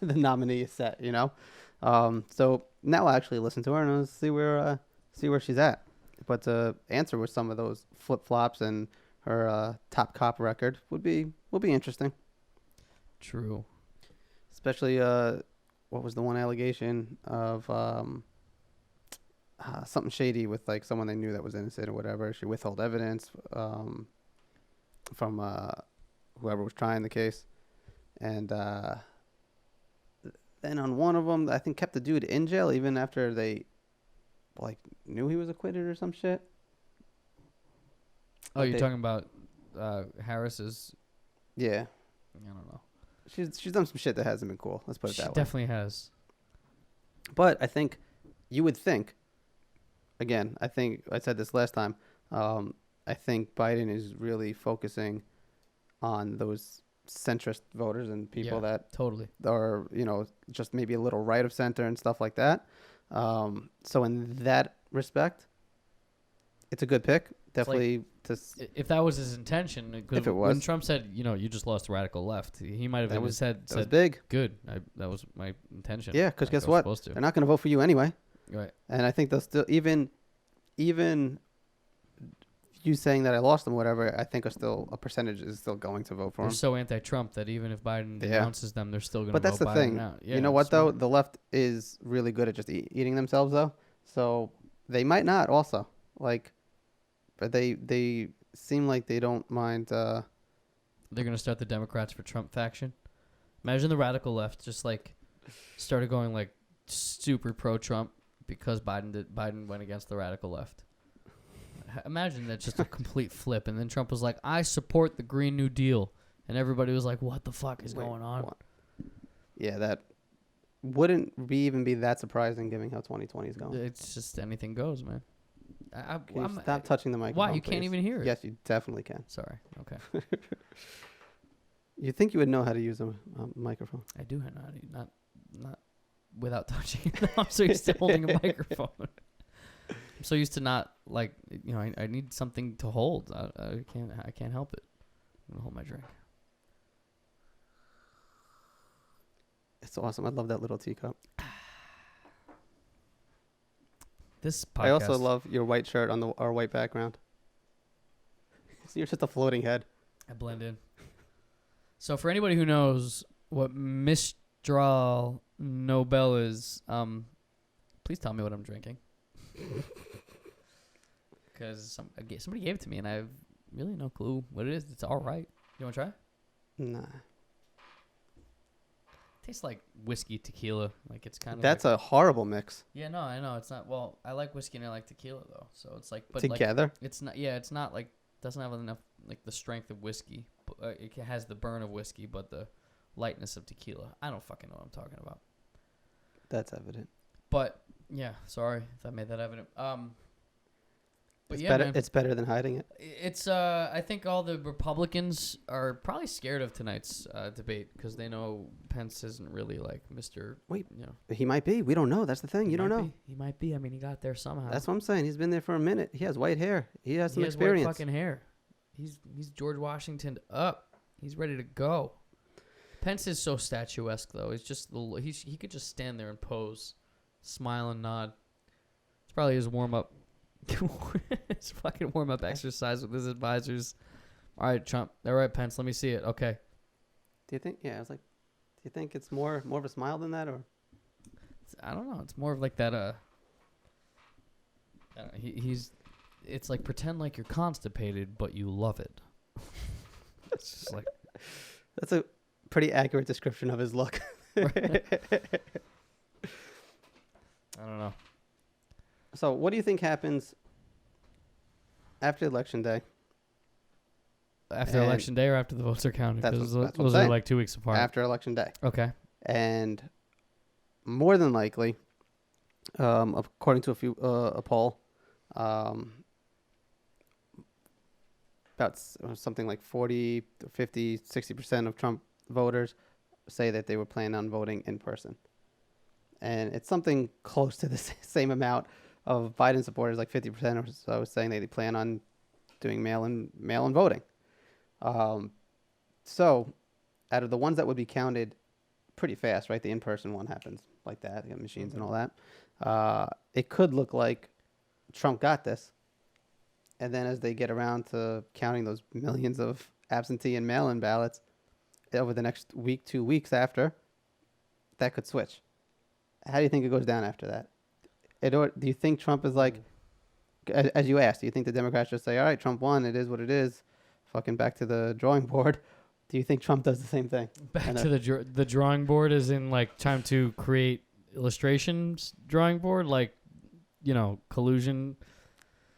the nominee is set. You know. So now I'll actually listen to her and I'll see where she's at. But to answer with some of those flip flops and her top cop record would be interesting. True. Especially what was the one allegation of something shady with like someone they knew that was innocent or whatever. She withheld evidence from whoever was trying the case, and then on one of them, I think kept the dude in jail even after they like knew he was acquitted or some shit. Oh, Like you're they- talking about Harris's? Yeah, I don't know. she's done some shit that hasn't been cool. Let's put it She that way. definitely has. But I think you would think. Again, I think I said this last time. I think Biden is really focusing on those centrist voters and people Yeah, that totally. are, just maybe a little right of center and stuff like that. So in that respect, it's a good pick. Definitely If that was his intention, If it when was. Trump said, you just lost the radical left, he might have That even was- said that was big. good. That was my intention. Yeah, because Like guess I was what? supposed to. They're not going to vote for you anyway. Right. And I think they'll still even you saying that I lost them, whatever. I think are still a percentage is still going to vote for They're him. so anti-Trump that even if Biden Yeah. denounces them, they're still going to But vote that's the Biden thing. out. Yeah, You know what smart. though? The left is really good at just eating themselves though. So they might not also but they seem like they don't mind. They're going to start the Democrats for Trump faction. Imagine the radical left just started going super pro-Trump because Biden went against the radical left. Imagine that's just a complete flip, and then Trump was like, "I support the Green New Deal," and everybody was like, "What the fuck is going on?" What? Yeah, that wouldn't even be that surprising given how 2020 is going. It's just anything goes, man. Can you stop touching the microphone? Why? You can't please? even hear it. Yes, you definitely can. Sorry. Okay. You think you would know how to use a microphone? I do know how to not without touching it. I'm so used to holding a microphone. I'm so used to not I need something to hold. I can't help it. I'm gonna hold my drink. It's awesome. I love that little teacup. This podcast. I also love your white shirt on our white background. You're just a floating head. I blend in. So for anybody who knows what Mistral Nobel is, please tell me what I'm drinking. Because somebody gave it to me and I have really no clue what it is. It's all right. You want to try? Nah. Tastes like whiskey tequila. It's kind of. That's a horrible mix. Yeah, no, I know it's not. Well, I like whiskey and I like tequila though, so it's but Together? it's not. Yeah, it's not doesn't have enough the strength of whiskey. But, it has the burn of whiskey, but the lightness of tequila. I don't fucking know what I'm talking about. That's evident. But yeah, sorry if I made that evident. But It's yeah, better. man. It's better than hiding it. It's I think all the Republicans are probably scared of tonight's debate because they know Pence isn't really Mr. Wait. You know, He might be. We don't know. That's the thing. he You don't might know. be. He might be. I mean, he got there somehow. That's what I'm saying. He's been there for a minute. He has white hair. He has some He has experience. white fucking hair. He's George Washington up. He's ready to go. Pence is so statuesque though. It's just he could just stand there and pose, smile and nod. It's probably his warm up. His fucking warm up exercise with his advisors. All right, Trump. All right, Pence. Let me see it. Okay. Do you think? Yeah, I was like, do you think it's more of a smile than that, or? I don't know. It's more of that. He's. It's like pretend like you're constipated, but you love it. It's just like. That's a pretty accurate description of his look. I don't know. So, what do you think happens after Election Day? After And Election Day or after the votes are counted? that's Because what I'm those are saying. 2 weeks apart. After Election Day. Okay. And more than likely, according to a poll, about something like 40, 50, 60% of Trump voters say that they were planning on voting in person. And it's something close to the same amount of Biden supporters, like 50% or so, saying they plan on doing mail-in voting. So out of the ones that would be counted pretty fast, right? The in-person one happens like that, you got machines and all that. It could look like Trump got this. And then as they get around to counting those millions of absentee and mail-in ballots over the next week, 2 weeks after, that could switch. How do you think it goes down after that? Do you think Trump is like, as you asked, do you think the Democrats just say, all right, Trump won, it is what it is, fucking back to the drawing board? Do you think Trump does the same thing? Back to the drawing board is in like time to create illustrations drawing board, like, you know, collusion.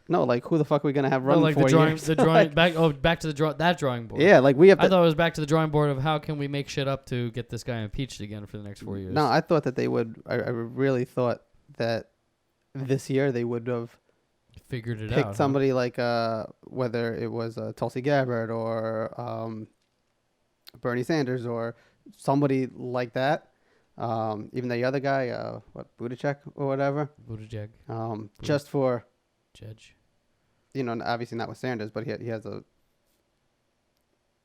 No, like who the fuck are we gonna have running like for the drawing, years? the drawing back to the that drawing board. Yeah, like we have. I thought it was back to the drawing board of how can we make shit up to get this guy impeached again for the next 4 years. No, I thought that they would. I really thought that this year they would have figured it picked out. somebody like whether it was Tulsi Gabbard or Bernie Sanders or somebody like that. Even the other guy, Buttigieg or whatever. Buttigieg. Just for. Judge. You know, obviously not with Sanders, but he has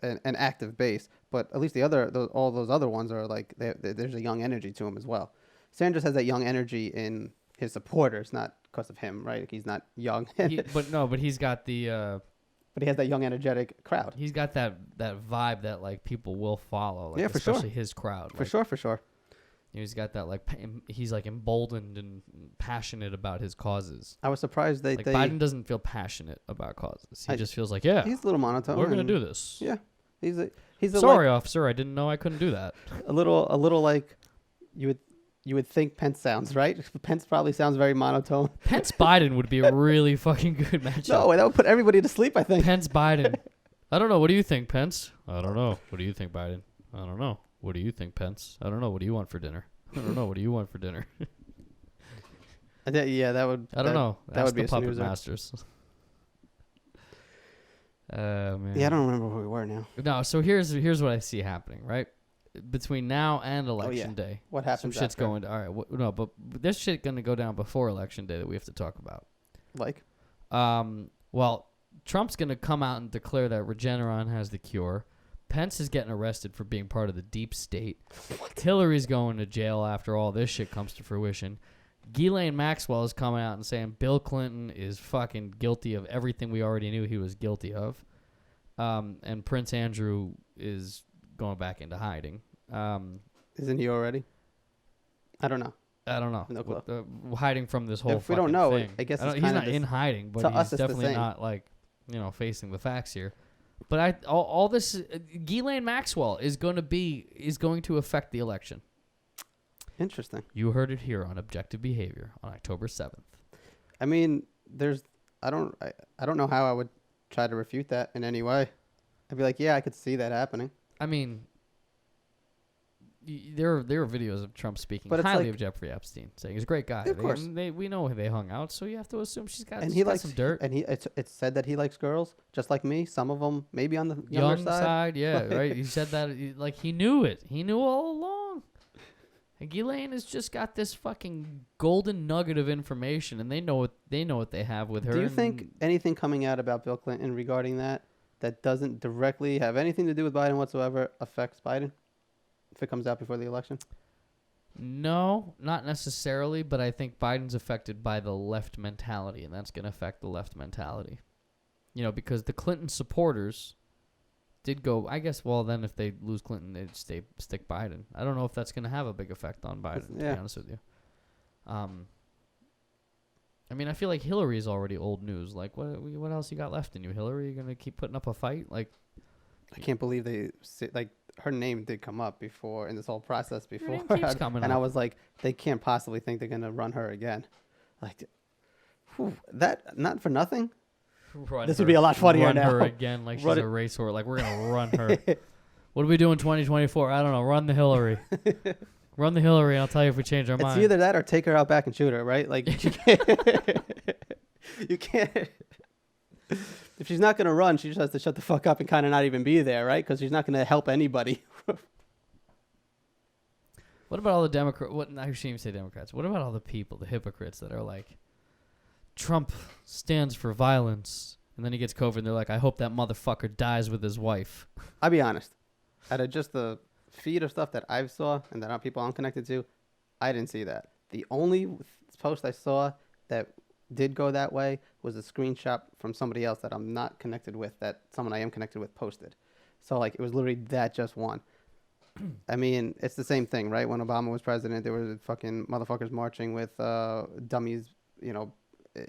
an active base. But at least all those other ones are like there's a young energy to him as well. Sanders has that young energy in his supporters, not because of him, right? Like he's not young. But he's got the. But he has that young, energetic crowd. He's got that vibe that like people will follow. Like, yeah, for especially his crowd. For sure. He's got that like he's like emboldened and passionate about his causes. I was surprised they Biden doesn't feel passionate about causes. He just feels like he's a little monotone. We're gonna do this. Yeah, he's a sorry, officer. I didn't know I couldn't do that. A little like you would think Pence sounds, right? Pence probably sounds very monotone. Pence Biden would be a really fucking good matchup. No, that would put everybody to sleep, I think. Pence Biden. I don't know. What do you think, Pence? I don't know. What do you think, Biden? I don't know. What do you think, Pence? I don't know. What do you want for dinner? I don't know. What do you want for dinner? Yeah, that would. I don't know. That would be the a puppet snoozer. masters. Man. Yeah, I don't remember where we were now. No, so here's what I see happening, right? Between now and election day. What happens some shit's after? going to, all right, no, but there's shit going to go down before election day that we have to talk about. Like? Well, Trump's going to come out and declare that Regeneron has the cure. Pence is getting arrested for being part of the deep state. Hillary's going to jail after all this shit comes to fruition. Ghislaine Maxwell is coming out and saying Bill Clinton is fucking guilty of everything we already knew he was guilty of. And Prince Andrew is going back into hiding. Isn't he already? I don't know. No clue. Hiding from this whole if we don't know, thing. I guess he's not in hiding, but he's definitely not like, facing the facts here. But all this Ghislaine Maxwell is going to affect the election. Interesting. You heard it here on Objective Behavior on October 7th. I mean, I don't know how I would try to refute that in any way. I'd be like, yeah, I could see that happening. I mean, there are videos of Trump speaking highly of Jeffrey Epstein, saying he's a great guy. Of course. We know they hung out, so you have to assume she's got some dirt. And it's said that he likes girls, just like me. Some of them maybe on the young side. Yeah, right. He said that like he knew it. He knew all along. And Ghislaine has just got this fucking golden nugget of information, and they know what they have with her. Do you think anything coming out about Bill Clinton regarding that doesn't directly have anything to do with Biden whatsoever affects Biden if it comes out before the election? No, not necessarily, but I think Biden's affected by the left mentality, and that's going to affect the left mentality. Because the Clinton supporters did go, I guess, well, then if they lose Clinton, they'd stick Biden. I don't know if that's going to have a big effect on Biden, to be honest with you. I mean, I feel like Hillary's already old news. Like, what else you got left in you, Hillary? You going to keep putting up a fight? Like, I can't believe her name did come up before in this whole process before. Her name keeps coming and up. I was like, they can't possibly think they're going to run her again. Like, that, not for nothing. This would be a lot funnier now. Run her again like she's a racehorse. Like, we're going to run her. What do we do in 2024? I don't know. Run the Hillary. Run the Hillary, and I'll tell you if we change our It's mind. either that or take her out back and shoot her, right? Like you can't. You can't. If she's not gonna run, she just has to shut the fuck up and kind of not even be there, right? Because she's not gonna help anybody. What about all the Democrats? I shouldn't even say Democrats. What about all the people, the hypocrites that are like, Trump stands for violence, and then he gets COVID, and they're like, I hope that motherfucker dies with his wife. I'll be honest. Out of just the feed of stuff that I've saw and that people I'm connected to, I didn't see that. The only post I saw that did go that way was a screenshot from somebody else that I'm not connected with that someone I am connected with posted. So like it was literally that just one. I mean, it's the same thing, right? When Obama was president, there were fucking motherfuckers marching with dummies, you know,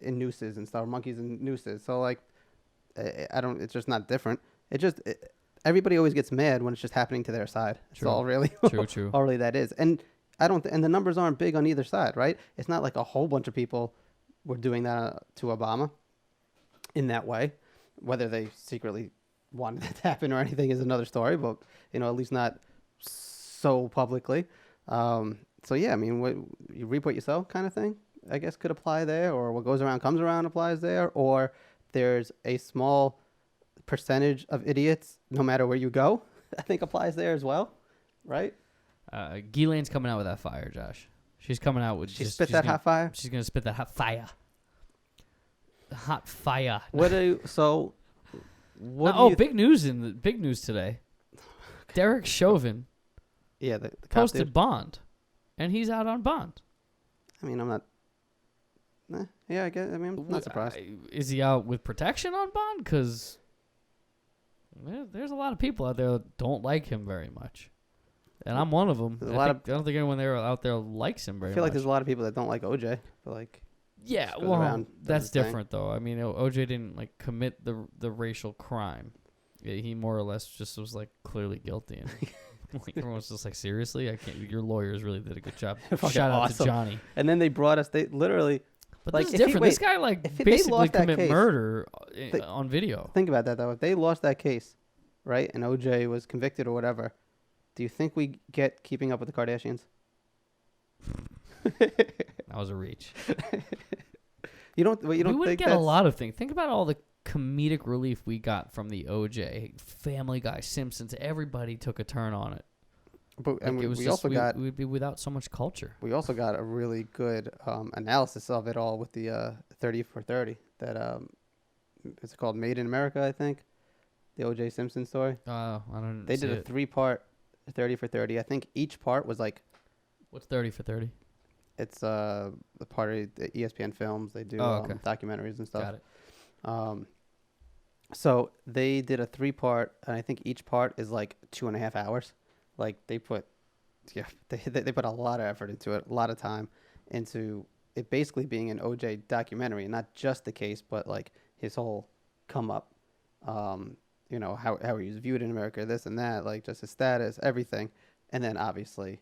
in nooses and stuff, monkeys in nooses. So like, I don't. It's just not different. Everybody always gets mad when it's just happening to their side. That's all really. True. All really that is. And and the numbers aren't big on either side, right? It's not like a whole bunch of people were doing that to Obama in that way. Whether they secretly wanted that to happen or anything is another story, but you know, at least not so publicly. So yeah, I mean, what you reap what you sow kind of thing, I guess could apply there, or what goes around comes around applies there, or there's a small percentage of idiots no matter where you go, I think applies there as well, right? Ghislaine's coming out with that fire, Josh. She's coming out with hot fire. She's gonna spit that hot fire. Hot fire. Big news today. Derek Chauvin the posted dude. bond, and he's out on bond. I mean, I'm not. Yeah, I guess. I mean, I'm not surprised. Is he out with protection on bond? Because there's a lot of people out there that don't like him very much, and I'm one of them. I don't think anyone out there likes him very much. I feel like there's a lot of people that don't like OJ. But like, yeah, well, that's different though. I mean, OJ didn't like commit the racial crime. Yeah, he more or less just was like clearly guilty, and like, everyone's just like, seriously, I can't. Your lawyers really did a good job. Shout out to Johnny. And then they brought us. They literally. But like, this is different. This guy basically commit murder on video. Think about that though. If they lost that case, right, and OJ was convicted or whatever, do you think we get Keeping Up with the Kardashians? That was a reach. You don't we would get a lot of things. Think about all the comedic relief we got from the OJ, Family Guy, Simpsons. Everybody took a turn on it. But and we'd be without so much culture. We also got a really good analysis of it all with the 30 for 30 that it's called Made in America, I think. The O.J. Simpson story. I don't. They did a 3-part 30 for 30. I think each part was like. What's 30 for 30? It's the part of the ESPN Films. They do documentaries and stuff. Got it. So they did a 3-part, and I think each part is like 2.5 hours. Like they put a lot of effort into it, a lot of time into it basically being an OJ documentary, and not just the case, but like his whole come up, you know, how he was viewed in America, this and that, like just his status, everything. And then obviously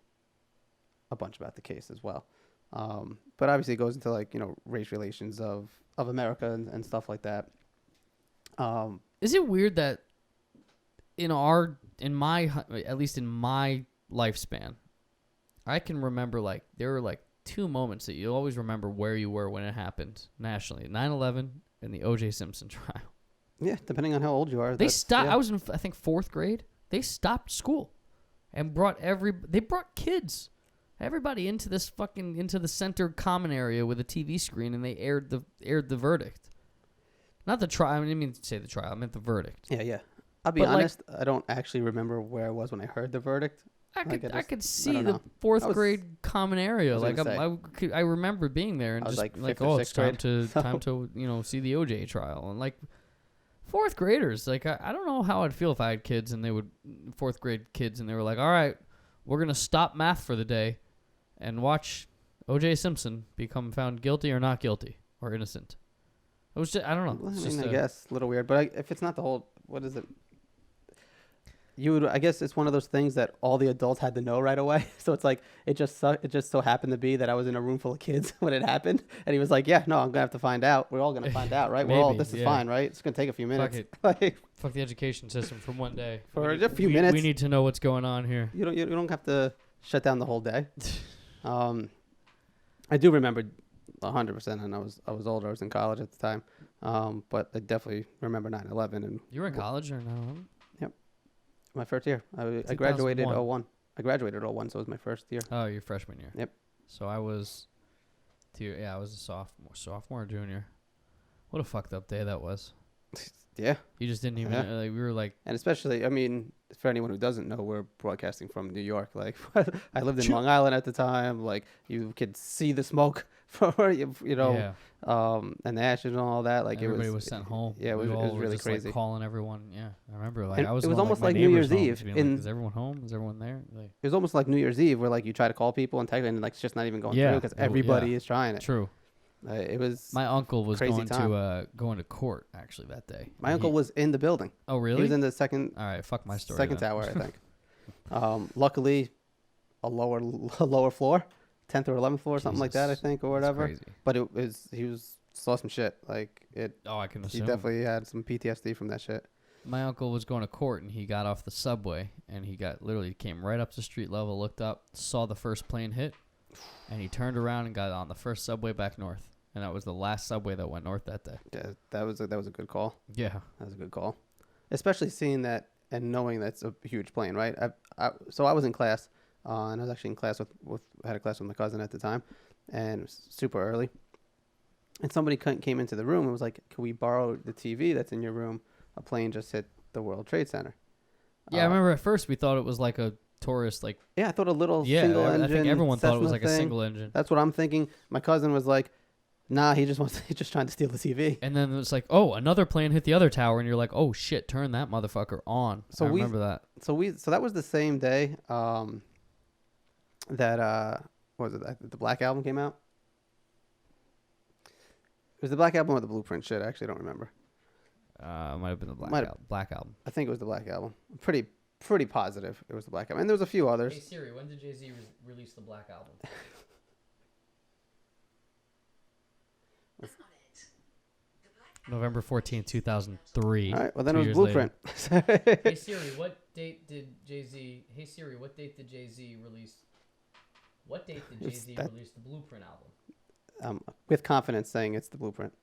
a bunch about the case as well. But obviously it goes into like, you know, race relations of America and stuff like that. Is it weird that at least in my lifespan, I can remember like there were like 2 moments that you always remember where you were when it happened nationally: 9/11 and the O.J. Simpson trial. Yeah, depending on how old you are. They stopped. Yeah. I was in I think 4th grade. They stopped school and brought kids, everybody into the center common area with a TV screen, and they aired the verdict. Not the trial. I didn't mean to say the trial. I meant the verdict. Yeah. I'll be honest, I don't actually remember where I was when I heard the verdict. I could see the 4th grade common area. Like I remember being there and just like it's time to see the OJ trial, and like 4th graders. Like I don't know how I'd feel if I had kids and 4th grade kids, and they were like, all right, we're gonna stop math for the day and watch OJ Simpson become found guilty or not guilty or innocent. It was I don't know. Well, I guess a little weird, but if it's not the whole, what is it? I guess it's one of those things that all the adults had to know right away. So it's like it just so happened to be that I was in a room full of kids when it happened, and he was like, "Yeah, no, I'm gonna have to find out. We're all gonna find out, right? This is fine, right? It's gonna take a few minutes. Fuck the education system for one day. For a few minutes, we need to know what's going on here. You don't have to shut down the whole day. I do remember 100%, and I was older. I was in college at the time, but I definitely remember 9/11 and You were in college or no? my first year. I graduated 2001. 01. I graduated 01, so it was my first year. Oh, your freshman year. Yep. So I was, I was a sophomore or junior. What a fucked up day that was. Yeah. You just didn't even like. We were like, And especially, I mean, for anyone who doesn't know, we're broadcasting from New York. Like, I lived in Long Island at the time. Like, you could see the smoke from where you know, and the ashes and all that. Like, everybody was sent home. Yeah, it was were really just, crazy. Like, calling everyone. Yeah, I remember. Like, And I was. it was going, almost my like New neighbors' Year's homes, Eve. being like, is everyone home? Is everyone there? Like, It was almost like New Year's Eve, where like you try to call people and text, and like it's just not even going through because everybody is trying it. True. It was My uncle was crazy going to court actually that day. my uncle was in the building. Oh, really? He was in the second. All right, fuck my story. Second then. tower, I think. Luckily, a lower floor, 10th or 11th floor, something like that, I think, or That's whatever. crazy. But he saw some shit. Like it. Oh, I can He assume. definitely had some PTSD from that shit. My uncle was going to court and he got off the subway and he literally came right up to street level, looked up, saw the first plane hit, and he turned around and got on the first subway back north. And that was the last subway that went north that day. Yeah, that was a good call. Yeah. That was a good call, especially seeing that and knowing that's a huge plane, right? So I was in class, and I was actually in class I had a class with my cousin at the time, and it was super early. And somebody came into the room and was like, "Can we borrow the TV that's in your room? A plane just hit the World Trade Center." Yeah, I remember at first we thought it was like a tourist, like, Yeah, I thought a little yeah, single engine. I think everyone thought it was Cessna like a thing. single engine. That's what I'm thinking. My cousin was like, "Nah, he's just trying to steal the TV." And then it's like, oh, another plane hit the other tower, and you're like, oh shit, turn that motherfucker on. So I remember that. So that was the same day that what was it? The Black Album came out. It was the Black Album or the Blueprint shit. I actually don't remember. It might have been the Black Album. I think it was the Black Album. Pretty positive it was the Black Album. And there was a few others. Hey Siri, when did Jay-Z release the Black Album? November 14th, 2003. All right. Well, then 2 it was years Blueprint. Hey Siri, what date did Jay-Z? Hey Siri, what date did Jay-Z release? What date did Jay-Z release the Blueprint album? With confidence saying it's the Blueprint.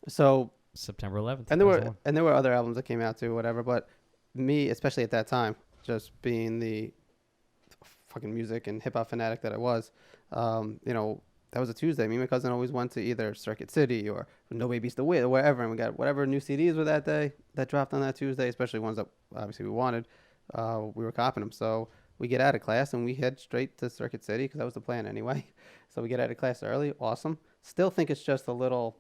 So September 11th. and there were other albums that came out too, whatever. But me, especially at that time, just being the fucking music and hip hop fanatic that I was, that was a Tuesday. Me and my cousin always went to either Circuit City or No Babies to Wit or wherever, and we got whatever new CDs were that day that dropped on that Tuesday, especially ones that obviously we wanted. We were copping them, so we get out of class and we head straight to Circuit City because that was the plan anyway. So we get out of class early. Awesome. Still think it's just a little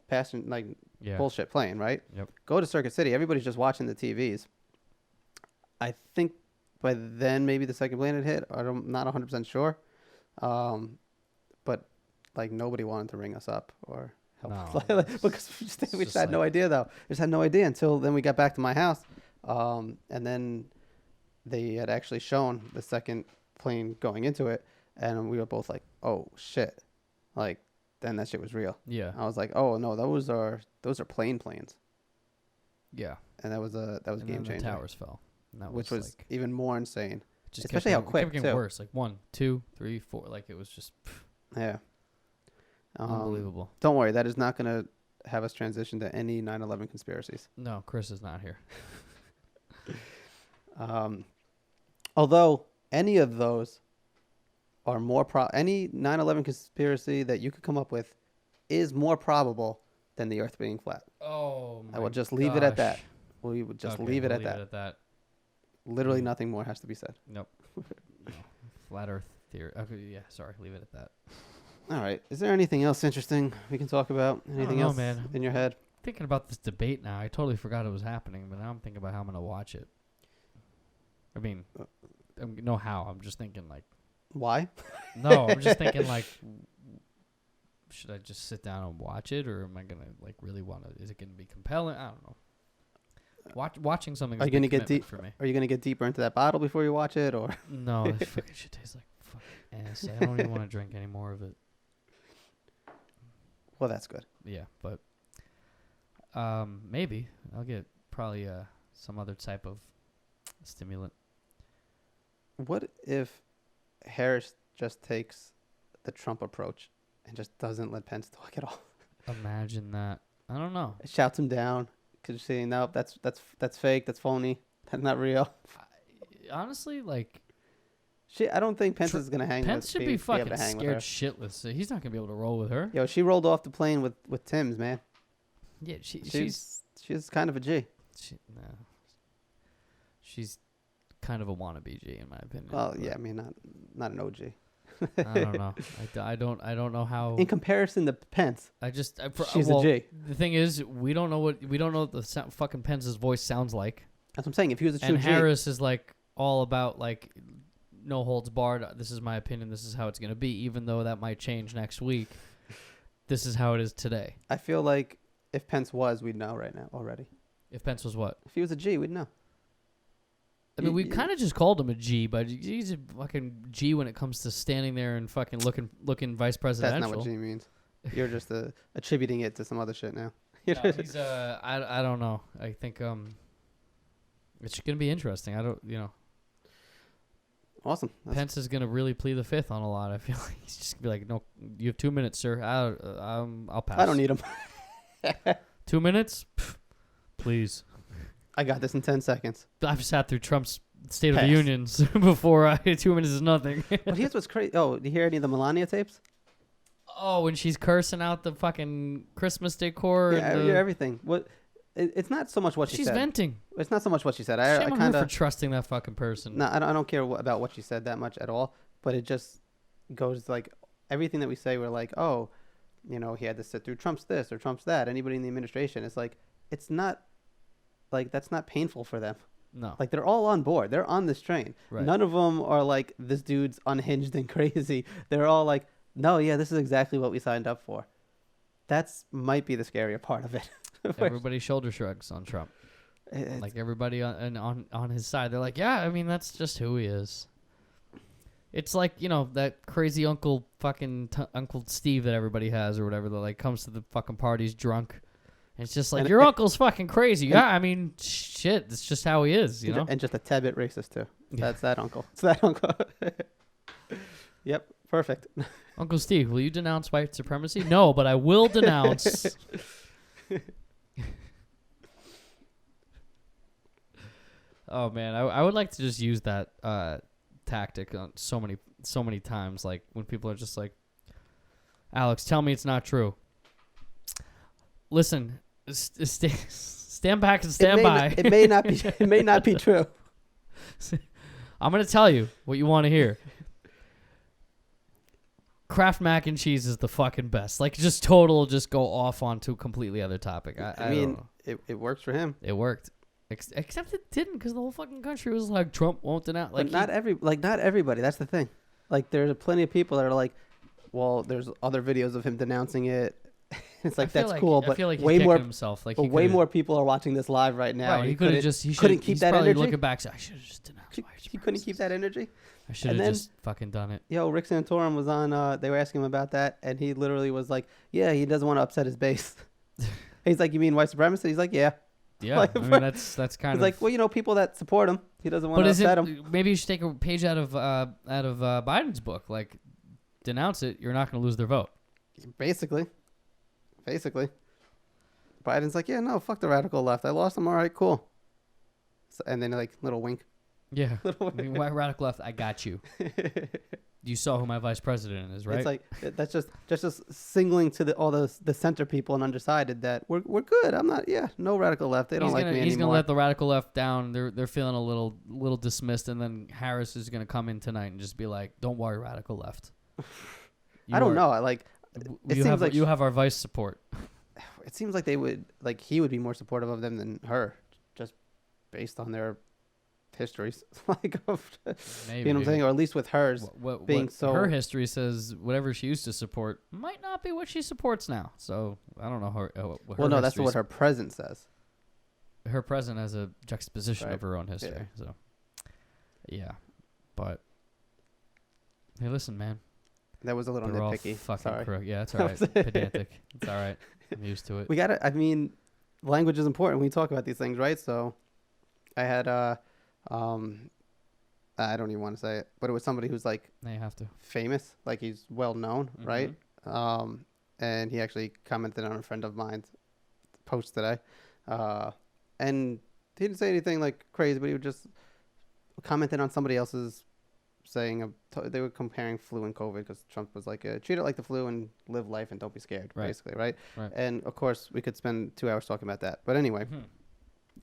bullshit playing, right? Yep. Go to Circuit City. Everybody's just watching the TVs. I think by then maybe the second plane had hit. I'm not 100% sure. But like nobody wanted to ring us up or help. No, because we just had no idea though. We just had no idea until then we got back to my house. And then they had actually shown the second plane going into it. And we were both like, oh shit. Like then that shit was real. Yeah. I was like, oh no, those are planes. Yeah. And that was a game changer. The towers fell. And that Which was like, even more insane. just especially how it quick kept getting too. worse. Like 1, 2, 3, 4. Like it was just Yeah. unbelievable. Don't worry, that is not going to have us transition to any 9/11 conspiracies. No, Chris is not here. Although any of those are more any 9/11 conspiracy that you could come up with is more probable than the Earth being flat. Oh my I will just leave it at that. gosh. We would just Okay, leave it we'll at that. Literally nothing more has to be said. Nope. No. Flat Earth theory. Okay, yeah. Sorry, leave it at that. All right. Is there anything else interesting we can talk about? Anything know, else man. in your head? Thinking about this debate now, I totally forgot it was happening, but now I'm thinking about how I'm gonna watch it. I mean, no how. I'm just thinking like. Why? No, I'm just thinking like, should I just sit down and watch it, or am I gonna like really want to? Is it gonna be compelling? I don't know. Watching something. Are you gonna get deep for me? Are you gonna get deeper into that bottle before you watch it, or? No, this fucking shit tastes like fucking ass. I don't even want to drink any more of it. Well, that's good. Yeah, but maybe I'll get probably some other type of stimulant. What if Harris just takes the Trump approach and just doesn't let Pence talk at all? Imagine that. I don't know. Shouts him down because saying no, that's fake, that's phony, that's not real. Honestly, like I don't think Pence is gonna hang. Pence with, should be able fucking to hang with scared her. shitless. So he's not gonna be able to roll with her. Yo, she rolled off the plane with Tim's, man. Yeah, she's kind of a G. She's kind of a wannabe G in my opinion. Well, yeah, I mean not an OG. I don't know. I don't know how. In comparison to Pence, she's a G. The thing is, we don't know what fucking Pence's voice sounds like. That's what I'm saying. If he was a true and G, Harris is like all about like no holds barred. This is my opinion. This is how it's gonna be. Even though that might change next week, this is how it is today. I feel like if Pence was, we'd know right now already. If Pence was what? If he was a G, we'd know. I mean, we kind of just called him a G, but he's a fucking G when it comes to standing there and fucking looking vice presidential. That's not what G means. You're just attributing it to some other shit now. No, he's I don't know. I think it's gonna be interesting. Awesome. Pence is gonna really plead the fifth on a lot. I feel like he's just gonna be like, no, you have 2 minutes, sir. I'll pass. I don't need him. 2 minutes, Pff, please. I got this in 10 seconds. I've sat through Trump's State of the Unions before. 2 minutes is nothing. But here's what's crazy. Oh, do you hear any of the Melania tapes? Oh, when she's cursing out the fucking Christmas decor. Yeah, I hear everything. It's not so much what she said. She's venting. It's not so much what she said. Shame on her for trusting that fucking person. No, I don't care about what she said that much at all. But it just goes like everything that we say. We're like, oh, he had to sit through Trump's this or Trump's that. Anybody in the administration. It's like it's not. Like, that's not painful for them. No. Like, they're all on board. They're on this train. Right. None of them are like, this dude's unhinged and crazy. They're all like, no, yeah, this is exactly what we signed up for. That's might be the scarier part of it. Everybody shoulder shrugs on Trump. Like, everybody on his side. They're like, yeah, I mean, that's just who he is. It's like, that crazy Uncle Steve that everybody has or whatever that, like, comes to the fucking parties drunk. It's just like, your uncle's fucking crazy. Yeah, I mean, shit, it's just how he is, you know? And just a tad bit racist, too. That's that uncle. It's that uncle. Yep, perfect. Uncle Steve, will you denounce white supremacy? No, but I will denounce... Oh, man, I would like to just use that tactic on so many times, like, when people are just like, Alex, tell me it's not true. Listen, stand back and stand by. It may not be. It may not be true. I'm gonna tell you what you want to hear. Kraft mac and cheese is the fucking best. Like, just go off onto a completely other topic. I mean, it works for him. It worked, except it didn't, because the whole fucking country was like, Trump won't denounce. Like, but not everybody. That's the thing. Like, there's plenty of people that are like, well, there's other videos of him denouncing it. It's like, that's cool, but I feel like way more himself. Like, way more people are watching this live right now. Right, he couldn't keep that energy. Looking back, so I should have just denounced. He couldn't keep that energy. I should have just fucking done it. Yo, Rick Santorum was on. They were asking him about that, and he literally was like, "Yeah, he doesn't want to upset his base." He's like, "You mean white supremacy?" He's like, "Yeah." Yeah, like, I mean, that's kind of. He's like, well, people that support him, he doesn't want to upset him. Maybe you should take a page out of Biden's book. Like, denounce it. You're not going to lose their vote. Basically. Biden's like, yeah, no, fuck the radical left. I lost them. All right, cool. So, and then like little wink. Yeah. White radical left. I got you. You saw who my vice president is, right? It's like that's just signaling to all the center people and undecided that we're good. I'm not. Yeah, no radical left. They don't like me anymore. He's gonna let the radical left down. They're feeling a little dismissed, and then Harris is gonna come in tonight and just be like, "Don't worry, radical left." I don't know. You have our vice support. It seems like he would be more supportive of them than her, just based on their histories. Maybe, you know what I'm saying? Or at least with hers her history says whatever she used to support might not be what she supports now. So I don't know that's what her present says. Her present has a juxtaposition of her own history. Yeah. So yeah, but hey, listen, man. That was a little nitpicky. Fucking crook. Yeah, it's all right. Pedantic. It's all right. I'm used to it. Language is important when we talk about these things, right? So I had I I don't even want to say it, but it was somebody who's like Now you have to. famous, like he's well known, right? And he actually commented on a friend of mine's post today, and he didn't say anything like crazy, but he would just commented on somebody else's saying they were comparing flu and COVID because Trump was like, treat it like the flu and live life and don't be scared, basically, right? And of course, we could spend 2 hours talking about that. But anyway,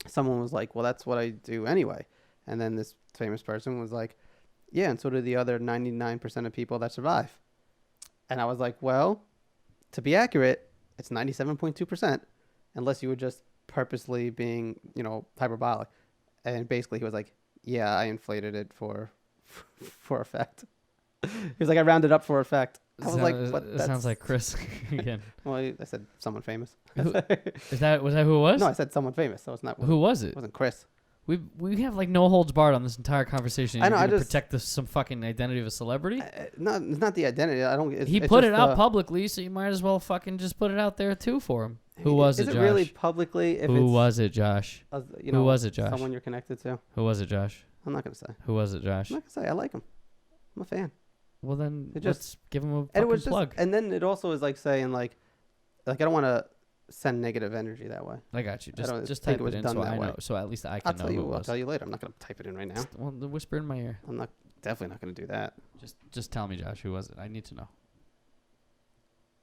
someone was like, well, that's what I do anyway. And then this famous person was like, yeah, and so do the other 99% of people that survive. And I was like, well, to be accurate, it's 97.2%, unless you were just purposely being, hyperbolic. And basically he was like, yeah, I inflated it for effect. He was like, I rounded up for effect. I was like, what? That sounds like Chris again. Well, I said someone famous. Was that who it was? No, I said someone famous. So it's not. Who was it? It wasn't Chris. We have like no holds barred on this entire conversation. I know. You're I just protect some fucking identity of a celebrity. No, it's not the identity. I don't. He put it out publicly, so you might as well fucking just put it out there too for him. Who was it, Josh? Is it really publicly? Who was it, Josh? Who was it, Josh? Someone you're connected to. Who was it, Josh? I'm not gonna say. Who was it, Josh? I'm not gonna say. I like him. I'm a fan. Well, then let's give him a fucking and it was plug. And then it also is like saying like I don't want to send negative energy that way. I got you. I Just think type it was it in done so that I way. know. So at least I can know who it was. I'll tell you later. I'm not gonna type it in right now. Well, whisper in my ear. I'm definitely not gonna do that. Just tell me, Josh. Who was it? I need to know.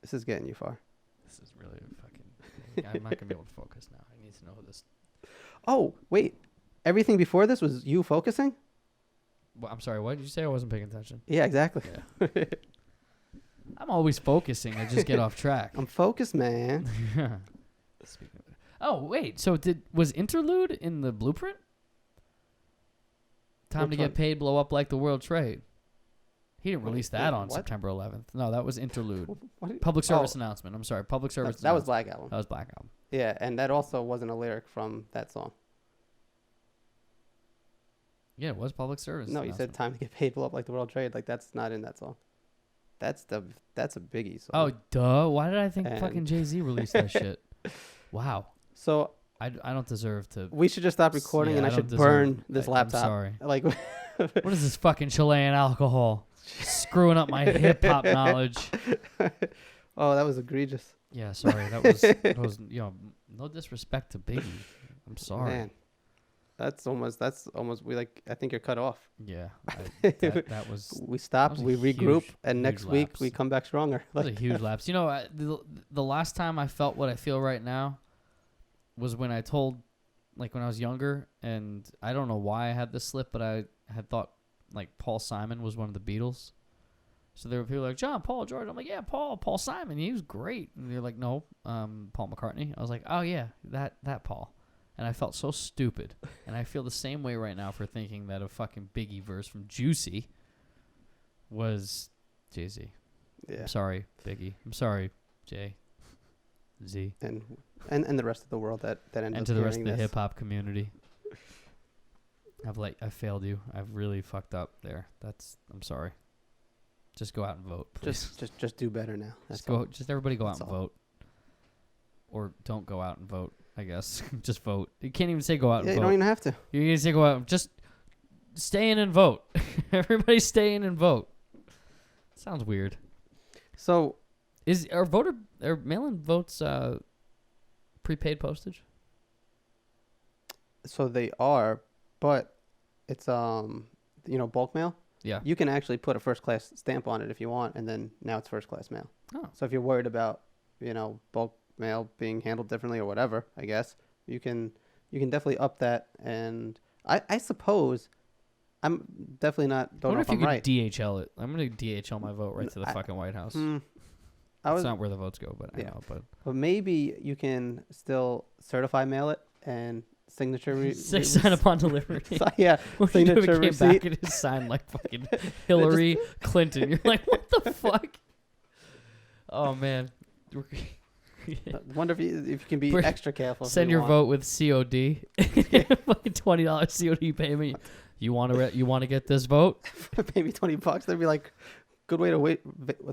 This is getting you far. This is really fucking. I'm not gonna be able to focus now. I need to know who this. Oh wait, everything before this was you focusing? Well, I'm sorry. What did you say? I wasn't paying attention. Yeah, exactly. Yeah. I'm always focusing. I just get off track. I'm focused, man. Speaking of it. Oh wait, so was Interlude in the blueprint? Time to get paid, blow up like the World Trade. He didn't release that on September 11th. No, that was Interlude. Public service announcement. I'm sorry, public service. That was Black Album. That was Black Album. Yeah, and that also wasn't a lyric from that song. Yeah, it was public service. No, you said time to get paid, blow up like the World Trade. Like that's not in that song. That's a Biggie song. Oh, duh. Why did I think fucking Jay-Z released that shit? Wow. So I don't deserve to. We should just stop recording, and I should burn this laptop. I'm sorry. Like, what is this fucking Chilean alcohol screwing up my hip hop knowledge? Oh, that was egregious. Yeah, sorry. That was no disrespect to Biggie. I'm sorry. Man, that's almost I think you're cut off. Yeah, that was. We stop, we regroup, and next week we come back stronger. That was a huge lapse. The last time I felt what I feel right now was when I told, like when I was younger, and I don't know why I had this slip, but I had thought like Paul Simon was one of the Beatles. So there were people like, John, Paul, George. I'm like, yeah, Paul Simon. He was great. And they're like, no, Paul McCartney. I was like, oh yeah, that Paul. And I felt so stupid. And I feel the same way right now for thinking that a fucking Biggie verse from Juicy was Jay-Z. Yeah. I'm sorry, Biggie. I'm sorry, Jay. Z. And the rest of the world that ended up and to the rest of the this. hip hop community. I failed you. I've really fucked up there. I'm sorry. Just go out and vote, please. Just do better now. Just everybody go out and vote. Or don't go out and vote, I guess. Just vote. You can't even say go out and vote. You don't even have to. You're going to say go out. Just stay in and vote. Everybody stay in and vote. Sounds weird. So, are mail-in votes prepaid postage? So they are, but it's bulk mail. Yeah. You can actually put a first class stamp on it if you want, and then now it's first class mail. Oh. So if you're worried about bulk mail being handled differently or whatever, I guess you can definitely up that. And I suppose I'm definitely not. Don't know if I'm right. DHL it. I'm gonna DHL my vote right to the fucking White House. It's not where the votes go, but I know. But maybe you can still certify mail it and signature. Sign upon delivery. Yeah, signature receipt. Back and it's signed like fucking Hillary Clinton. You're like, what the fuck? Oh man. I wonder if you can be extra careful. Send your vote with COD. Fucking $20 COD payment. You want to get this vote? Pay me $20. That'd be like good way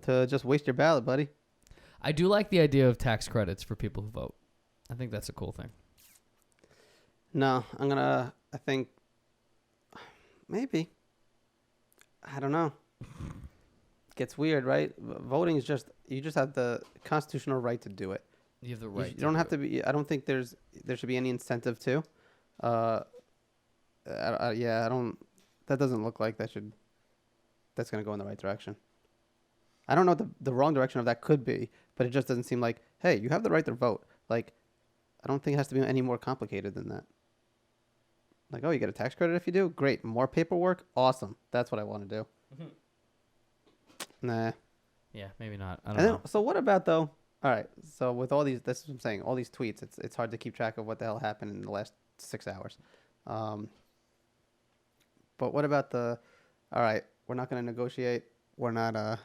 to just waste your ballot, buddy. I do like the idea of tax credits for people who vote. I think that's a cool thing. No, I think maybe I don't know. Gets weird, right? Voting is just you just have the constitutional right to do it. You have the You, right. you don't have to be. I don't think there should be any incentive to. Uh, yeah, I don't. That doesn't look like that's going to go in the right direction. I don't know what the wrong direction of that could be, but it just doesn't seem like, hey, you have the right to vote. Like, I don't think it has to be any more complicated than that. Like, oh, you get a tax credit if you do? Great. More paperwork? Awesome. That's what I want to do. Nah. Yeah, maybe not. I don't know. So what about, though? All right. So with all these, this is what I'm saying, all these tweets, it's hard to keep track of what the hell happened in the last 6 hours. But what about all right, we're not going to negotiate. We're not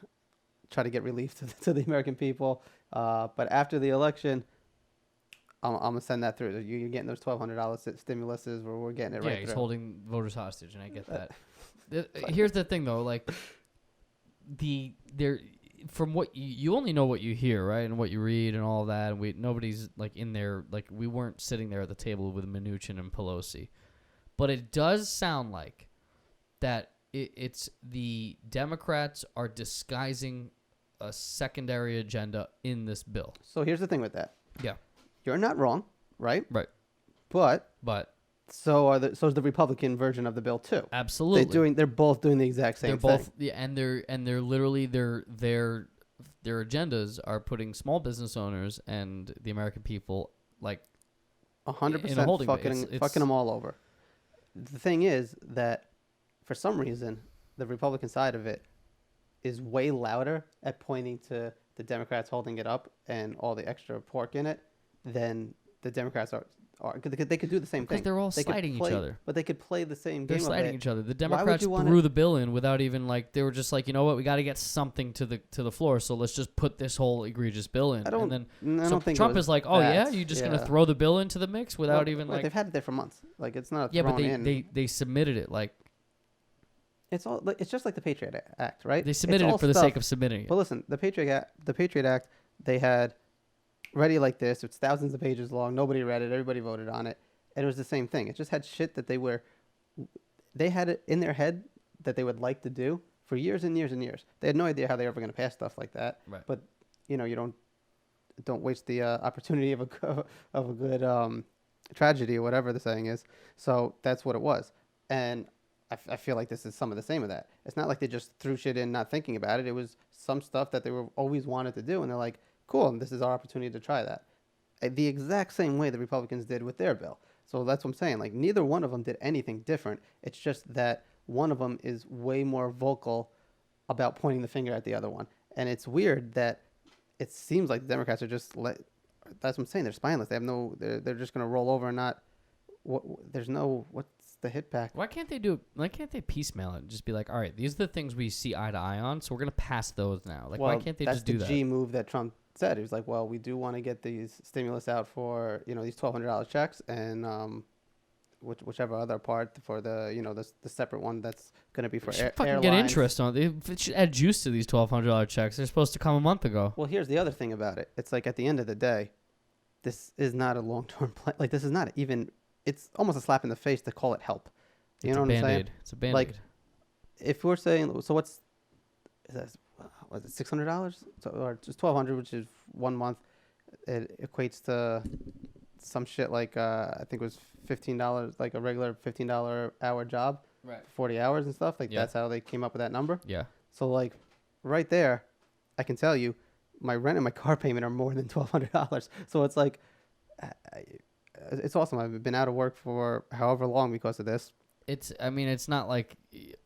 try to get relief to the American people. But after the election, I'm going to send that through. You're getting those $1,200 stimuluses where we're getting it right Yeah, he's through. holding voters hostage, and I get that. Here's the thing, though. Like, from what you only know what you hear, right, and what you read and all that. And nobody's like in there. Like, we weren't sitting there at the table with Mnuchin and Pelosi, but it does sound like that it's the Democrats are disguising a secondary agenda in this bill. So here's the thing with that. Yeah. You're not wrong, right? Right. But so is the Republican version of the bill too. Absolutely. They're both doing the exact same thing. Yeah, and they're literally their agendas are putting small business owners and the American people like 100% fucking them all over. The thing is that for some reason the Republican side of it is way louder at pointing to the Democrats holding it up and all the extra pork in it than the Democrats are. They could do the same thing. Because they're all sliding each other. But they could play the same game. They're sliding each other. The Why would Democrats you threw the bill in without even they were just like, you know what, we got to get something to the floor, so let's just put this whole egregious bill in. I don't think Trump is like, oh yeah, you're just gonna throw the bill into the mix without even they've had it there for months. Like it's not yeah, thrown but in. they submitted it like. It's just like the Patriot Act, right? They submitted it for the sake of submitting it. But listen, the Patriot Act, they had ready like this. It's thousands of pages long. Nobody read it. Everybody voted on it. And it was the same thing. It just had shit that they had it in their head that they would like to do for years and years and years. They had no idea how they were ever going to pass stuff like that. Right. But, you don't waste the opportunity of a good tragedy or whatever the saying is. So that's what it was. And I feel like this is some of the same of that. It's not like they just threw shit in not thinking about it. It was some stuff that they were always wanted to do. And they're like, cool, and this is our opportunity to try that. The exact same way the Republicans did with their bill. So that's what I'm saying. Like, neither one of them did anything different. It's just that one of them is way more vocal about pointing the finger at the other one. And it's weird that it seems like the Democrats are just that's what I'm saying. They're spineless. They have they're just going to roll over and not, what's the hit back? Why can't they piecemeal it and just be like, all right, these are the things we see eye to eye on, so we're going to pass those now. Like, why can't they just do that? That's the G move that Trump said. He was like, well, we do want to get these stimulus out for these $1,200 checks and whichever other part for the separate one that's going to be for airlines. Get interest on it. They should add juice to these $1,200 checks. They're supposed to come a month ago. Well, here's the other thing about it. It's like at the end of the day, this is not a long-term plan. Like this is not even. It's almost a slap in the face to call it help. You know what I'm saying? It's a Band-Aid. Like, if we're saying, so what's it $600? Or just $1,200, which is 1 month. It equates to some shit like I think it was $15, like a regular $15 hour job, right? 40 hours and stuff. Like that's how they came up with that number. Yeah. So like, right there, I can tell you, my rent and my car payment are more than $1,200. So it's like, it's awesome. I've been out of work for however long because of this. It's not like,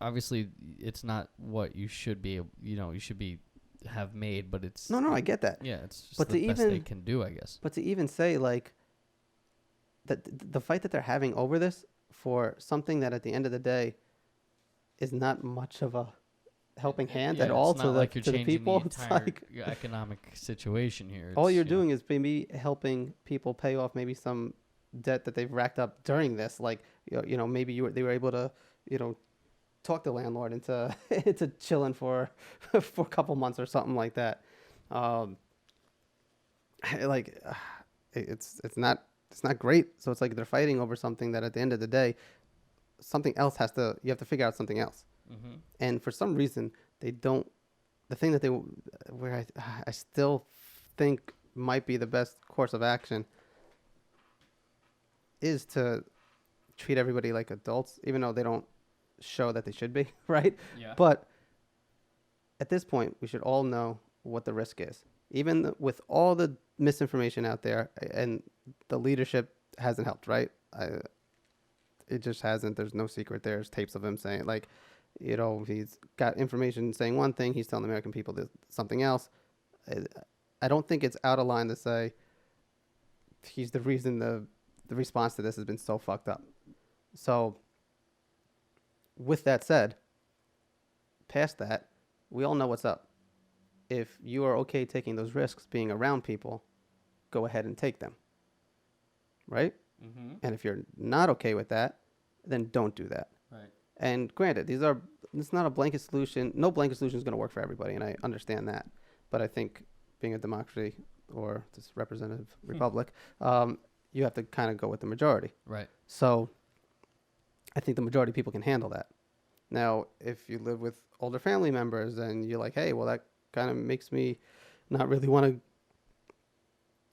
obviously it's not what you should be, you should be have made, but it's. No, I get that. Yeah, it's just the best they can do, I guess. But to even say like that the fight that they're having over this for something that at the end of the day is not much of a helping hand at all to the people. It's like your economic situation here. All you're doing is maybe helping people pay off maybe some debt that they've racked up during this. Like, maybe they were able to, talk the landlord into into chilling for a couple months or something like that. It's not great. So it's like they're fighting over something that at the end of the day, you have to figure out something else. Mm-hmm. And for some reason, they don't. The thing that where I still think might be the best course of action is to treat everybody like adults, even though they don't show that they should be, right? Yeah. But at this point, we should all know what the risk is. Even with all the misinformation out there, and the leadership hasn't helped, right? It just hasn't. There's no secret. There's tapes of him saying, like, he's got information saying one thing, he's telling the American people something else. I don't think it's out of line to say he's the reason the response to this has been so fucked up. So, with that said, past that, we all know what's up. If you are okay taking those risks, being around people, go ahead and take them. Right? Mm-hmm. And if you're not okay with that, then don't do that. Right. And granted, it's not a blanket solution. No blanket solution is going to work for everybody, and I understand that. But I think being a democracy or this representative republic, you have to kind of go with the majority. Right. So I think the majority of people can handle that. Now, if you live with older family members and you're like, hey, well, that kind of makes me not really want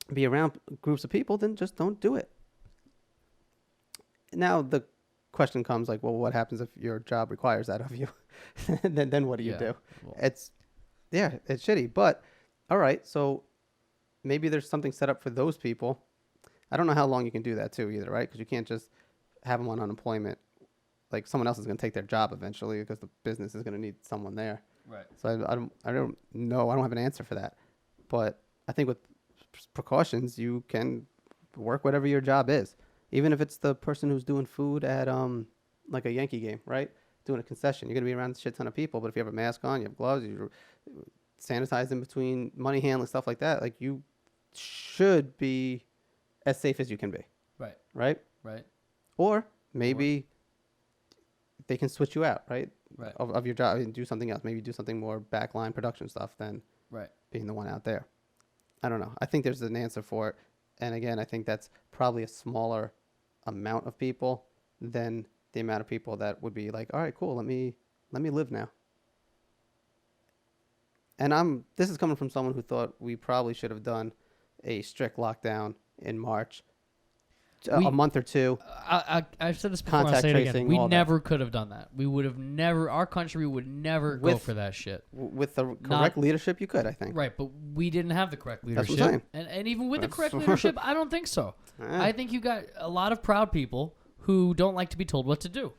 to be around groups of people, then just don't do it. Now, the question comes like, well, what happens if your job requires that of you? then what do you do? Well, It's shitty. But all right, so maybe there's something set up for those people. I don't know how long you can do that too either, right? Because you can't just have them on unemployment. Like someone else is going to take their job eventually because the business is going to need someone there. right. So I don't know. I don't have an answer for that. But I think with precautions, you can work whatever your job is. Even if it's the person who's doing food at like a Yankee game, right? Doing a concession. You're going to be around a shit ton of people, but if you have a mask on, you have gloves, you sanitize in between, money handling, stuff like that, like you should be as safe as you can be. Right. Right? Right. Or maybe they can switch you out, right? Right. Of your job and do something else. Maybe do something more backline production stuff than Right. being the one out there. I don't know. I think there's an answer for it. And again, I think that's probably a smaller amount of people than the amount of people that would be like, all right, cool, let me live now. And this is coming from someone who thought we probably should have done a strict lockdown in March, a month or two. I've said this before. I'll Contact say it again. tracing, We all that. never could have done that. We would have never. Our country would never go With- for that shit. With the correct leadership, you could, I think. Right, but we didn't have the correct That's leadership. what I'm saying. And even with the That's- correct leadership, I don't think so. I think you got a lot of proud people who don't like to be told what to do.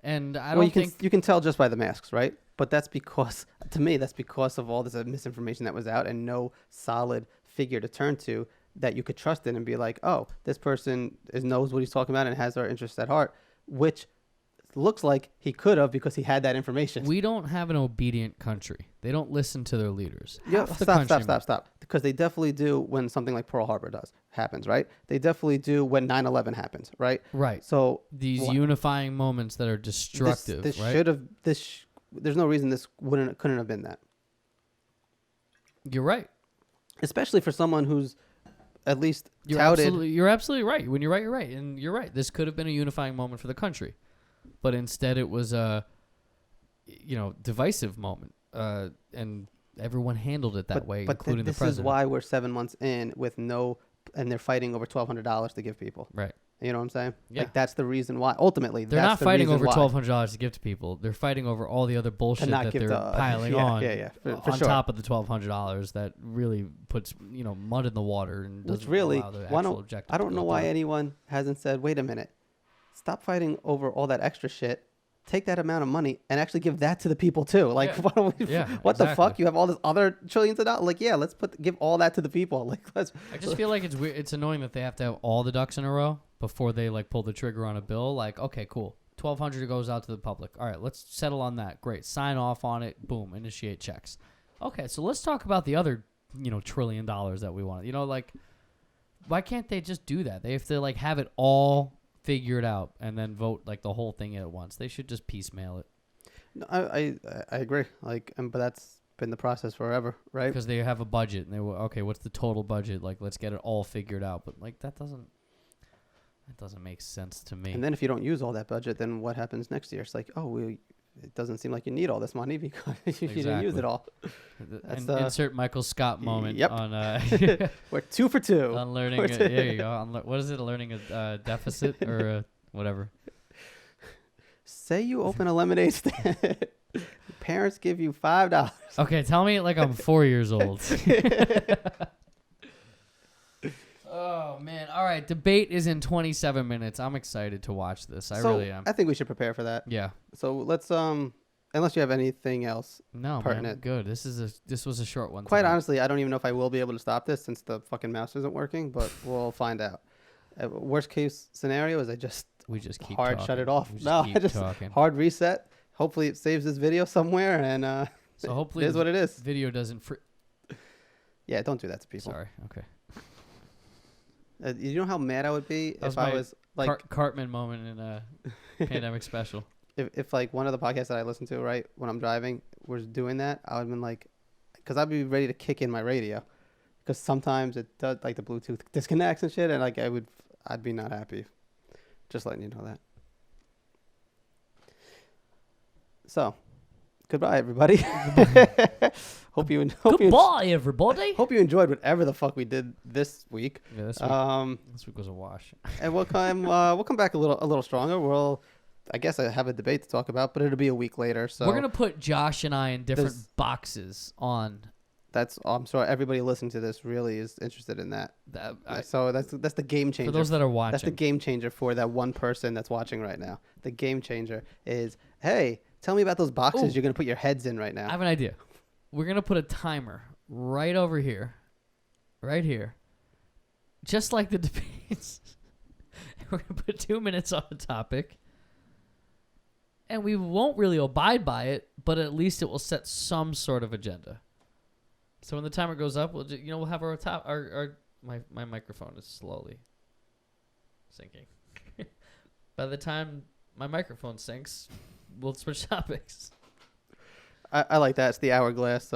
And I don't think you can tell just by the masks, right? But that's because, to me, that's because of all this misinformation that was out and no solid figure to turn to that you could trust in and be like, oh, this person knows what he's talking about and has our interests at heart, which looks like he could have because he had that information. we don't have an obedient country. They don't listen to their leaders. Yeah, Half the country- stop. Because they definitely do when something like Pearl Harbor happens, right? They definitely do when 9/11 happens, right? Right. So These unifying moments that are destructive, this right? should have there's no reason this couldn't have been that. You're right. Especially for someone who's at least You're touted. absolutely right. When you're right, you're right. And you're right. This could have been a unifying moment for the country. But instead it was a divisive moment. And everyone handled it that way, including the president. This is why we're 7 months in and they're fighting over $1,200 to give people. Right. You know what I'm saying? Yeah. Like that's the reason why. Ultimately, They're that's not the fighting reason over why. $1,200 to give to people. They're fighting over all the other bullshit not that give they're piling on. For on sure. top of the $1,200 that really puts mud in the water and doesn't Which really, allow the why actual don't objective. I to don't go know why through. anyone hasn't said, wait a minute, stop fighting over all that extra shit. Take that amount of money and actually give that to the people too. Like, Yeah. why don't we, Yeah, what the exactly. fuck? You have all this other trillions of dollars. Like, yeah, let's give all that to the people. Like, let's. I just feel like it's weird. It's annoying that they have to have all the ducks in a row before they pull the trigger on a bill. Like, okay, cool, $1,200 goes out to the public. All right, let's settle on that. Great, sign off on it. Boom, initiate checks. Okay, so let's talk about the other $1 trillion that we want. Why can't they just do that? They have to have it all figured out and then vote the whole thing at once. They should just piecemeal it. No, I agree. But that's been the process forever, right? Because they have a budget and okay, what's the total budget? Let's get it all figured out. But that doesn't make sense to me. And then if you don't use all that budget, then what happens next year? It's like, oh, it doesn't seem like you need all this money because you didn't use Exactly. it all. That's the Insert Michael Scott moment Yep. on We're 2 for 2. on learning. There you go. What is it? Learning a deficit or whatever. Say you open a lemonade stand. Parents give you $5. Okay, tell me it like I'm 4 years old. Oh man! All right, debate is in 27 minutes. I'm excited to watch this. I really am. I think we should prepare for that. Yeah. So let's unless you have anything else. No, man. Pertinent. Good. This was a short one. Quite tonight. honestly, I don't even know if I will be able to stop this since the fucking mouse isn't working, but we'll find out. Worst case scenario is I just we just keep hard talking. shut it off. We just No, keep I just talking. hard reset. Hopefully it saves this video somewhere, and So hopefully it is what it is. video doesn't. Yeah, don't do that to people. Sorry. Okay. You know how mad I would be That was if I my was like Cartman moment in a pandemic special. if like one of the podcasts that I listen to right when I'm driving was doing that, I would have been like, because I'd be ready to kick in my radio, because sometimes it does like the Bluetooth disconnects and shit, and like I'd be not happy. Just letting you know that. So, goodbye everybody. Hope you Goodbye, everybody. hope you enjoyed whatever the fuck we did this week. Yeah, this week was a wash. And we'll come back a little stronger. I guess I have a debate to talk about, but it'll be a week later. So We're gonna put Josh and I in different There's- boxes on I'm sorry, everybody listening to this really is interested in that. that. So that's the game changer. For those that are watching, That's the game changer for that one person that's watching right now. The game changer is, hey, tell me about those boxes Ooh. you're gonna put your heads in right I now. have an idea. We're gonna put a timer right over here, right here, just like the debates. We're gonna put 2 minutes on the topic, and we won't really abide by it, but at least it will set some sort of agenda. So when the timer goes up, we'll have my microphone is slowly sinking. By the time my microphone sinks, we'll switch topics. I like that. It's the hourglass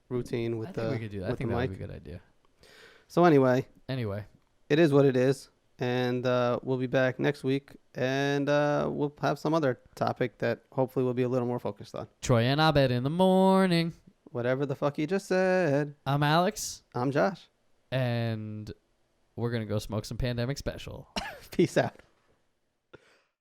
routine with I think we could do that. I with think the that mic. would be a good idea. So anyway, Anyway, it is what it is, and we'll be back next week, and we'll have some other topic that hopefully we'll be a little more focused on. Troy and Abed in the morning. Whatever the fuck you just said. I'm Alex, I'm Josh. and we're going to go smoke some Pandemic Special. Peace out.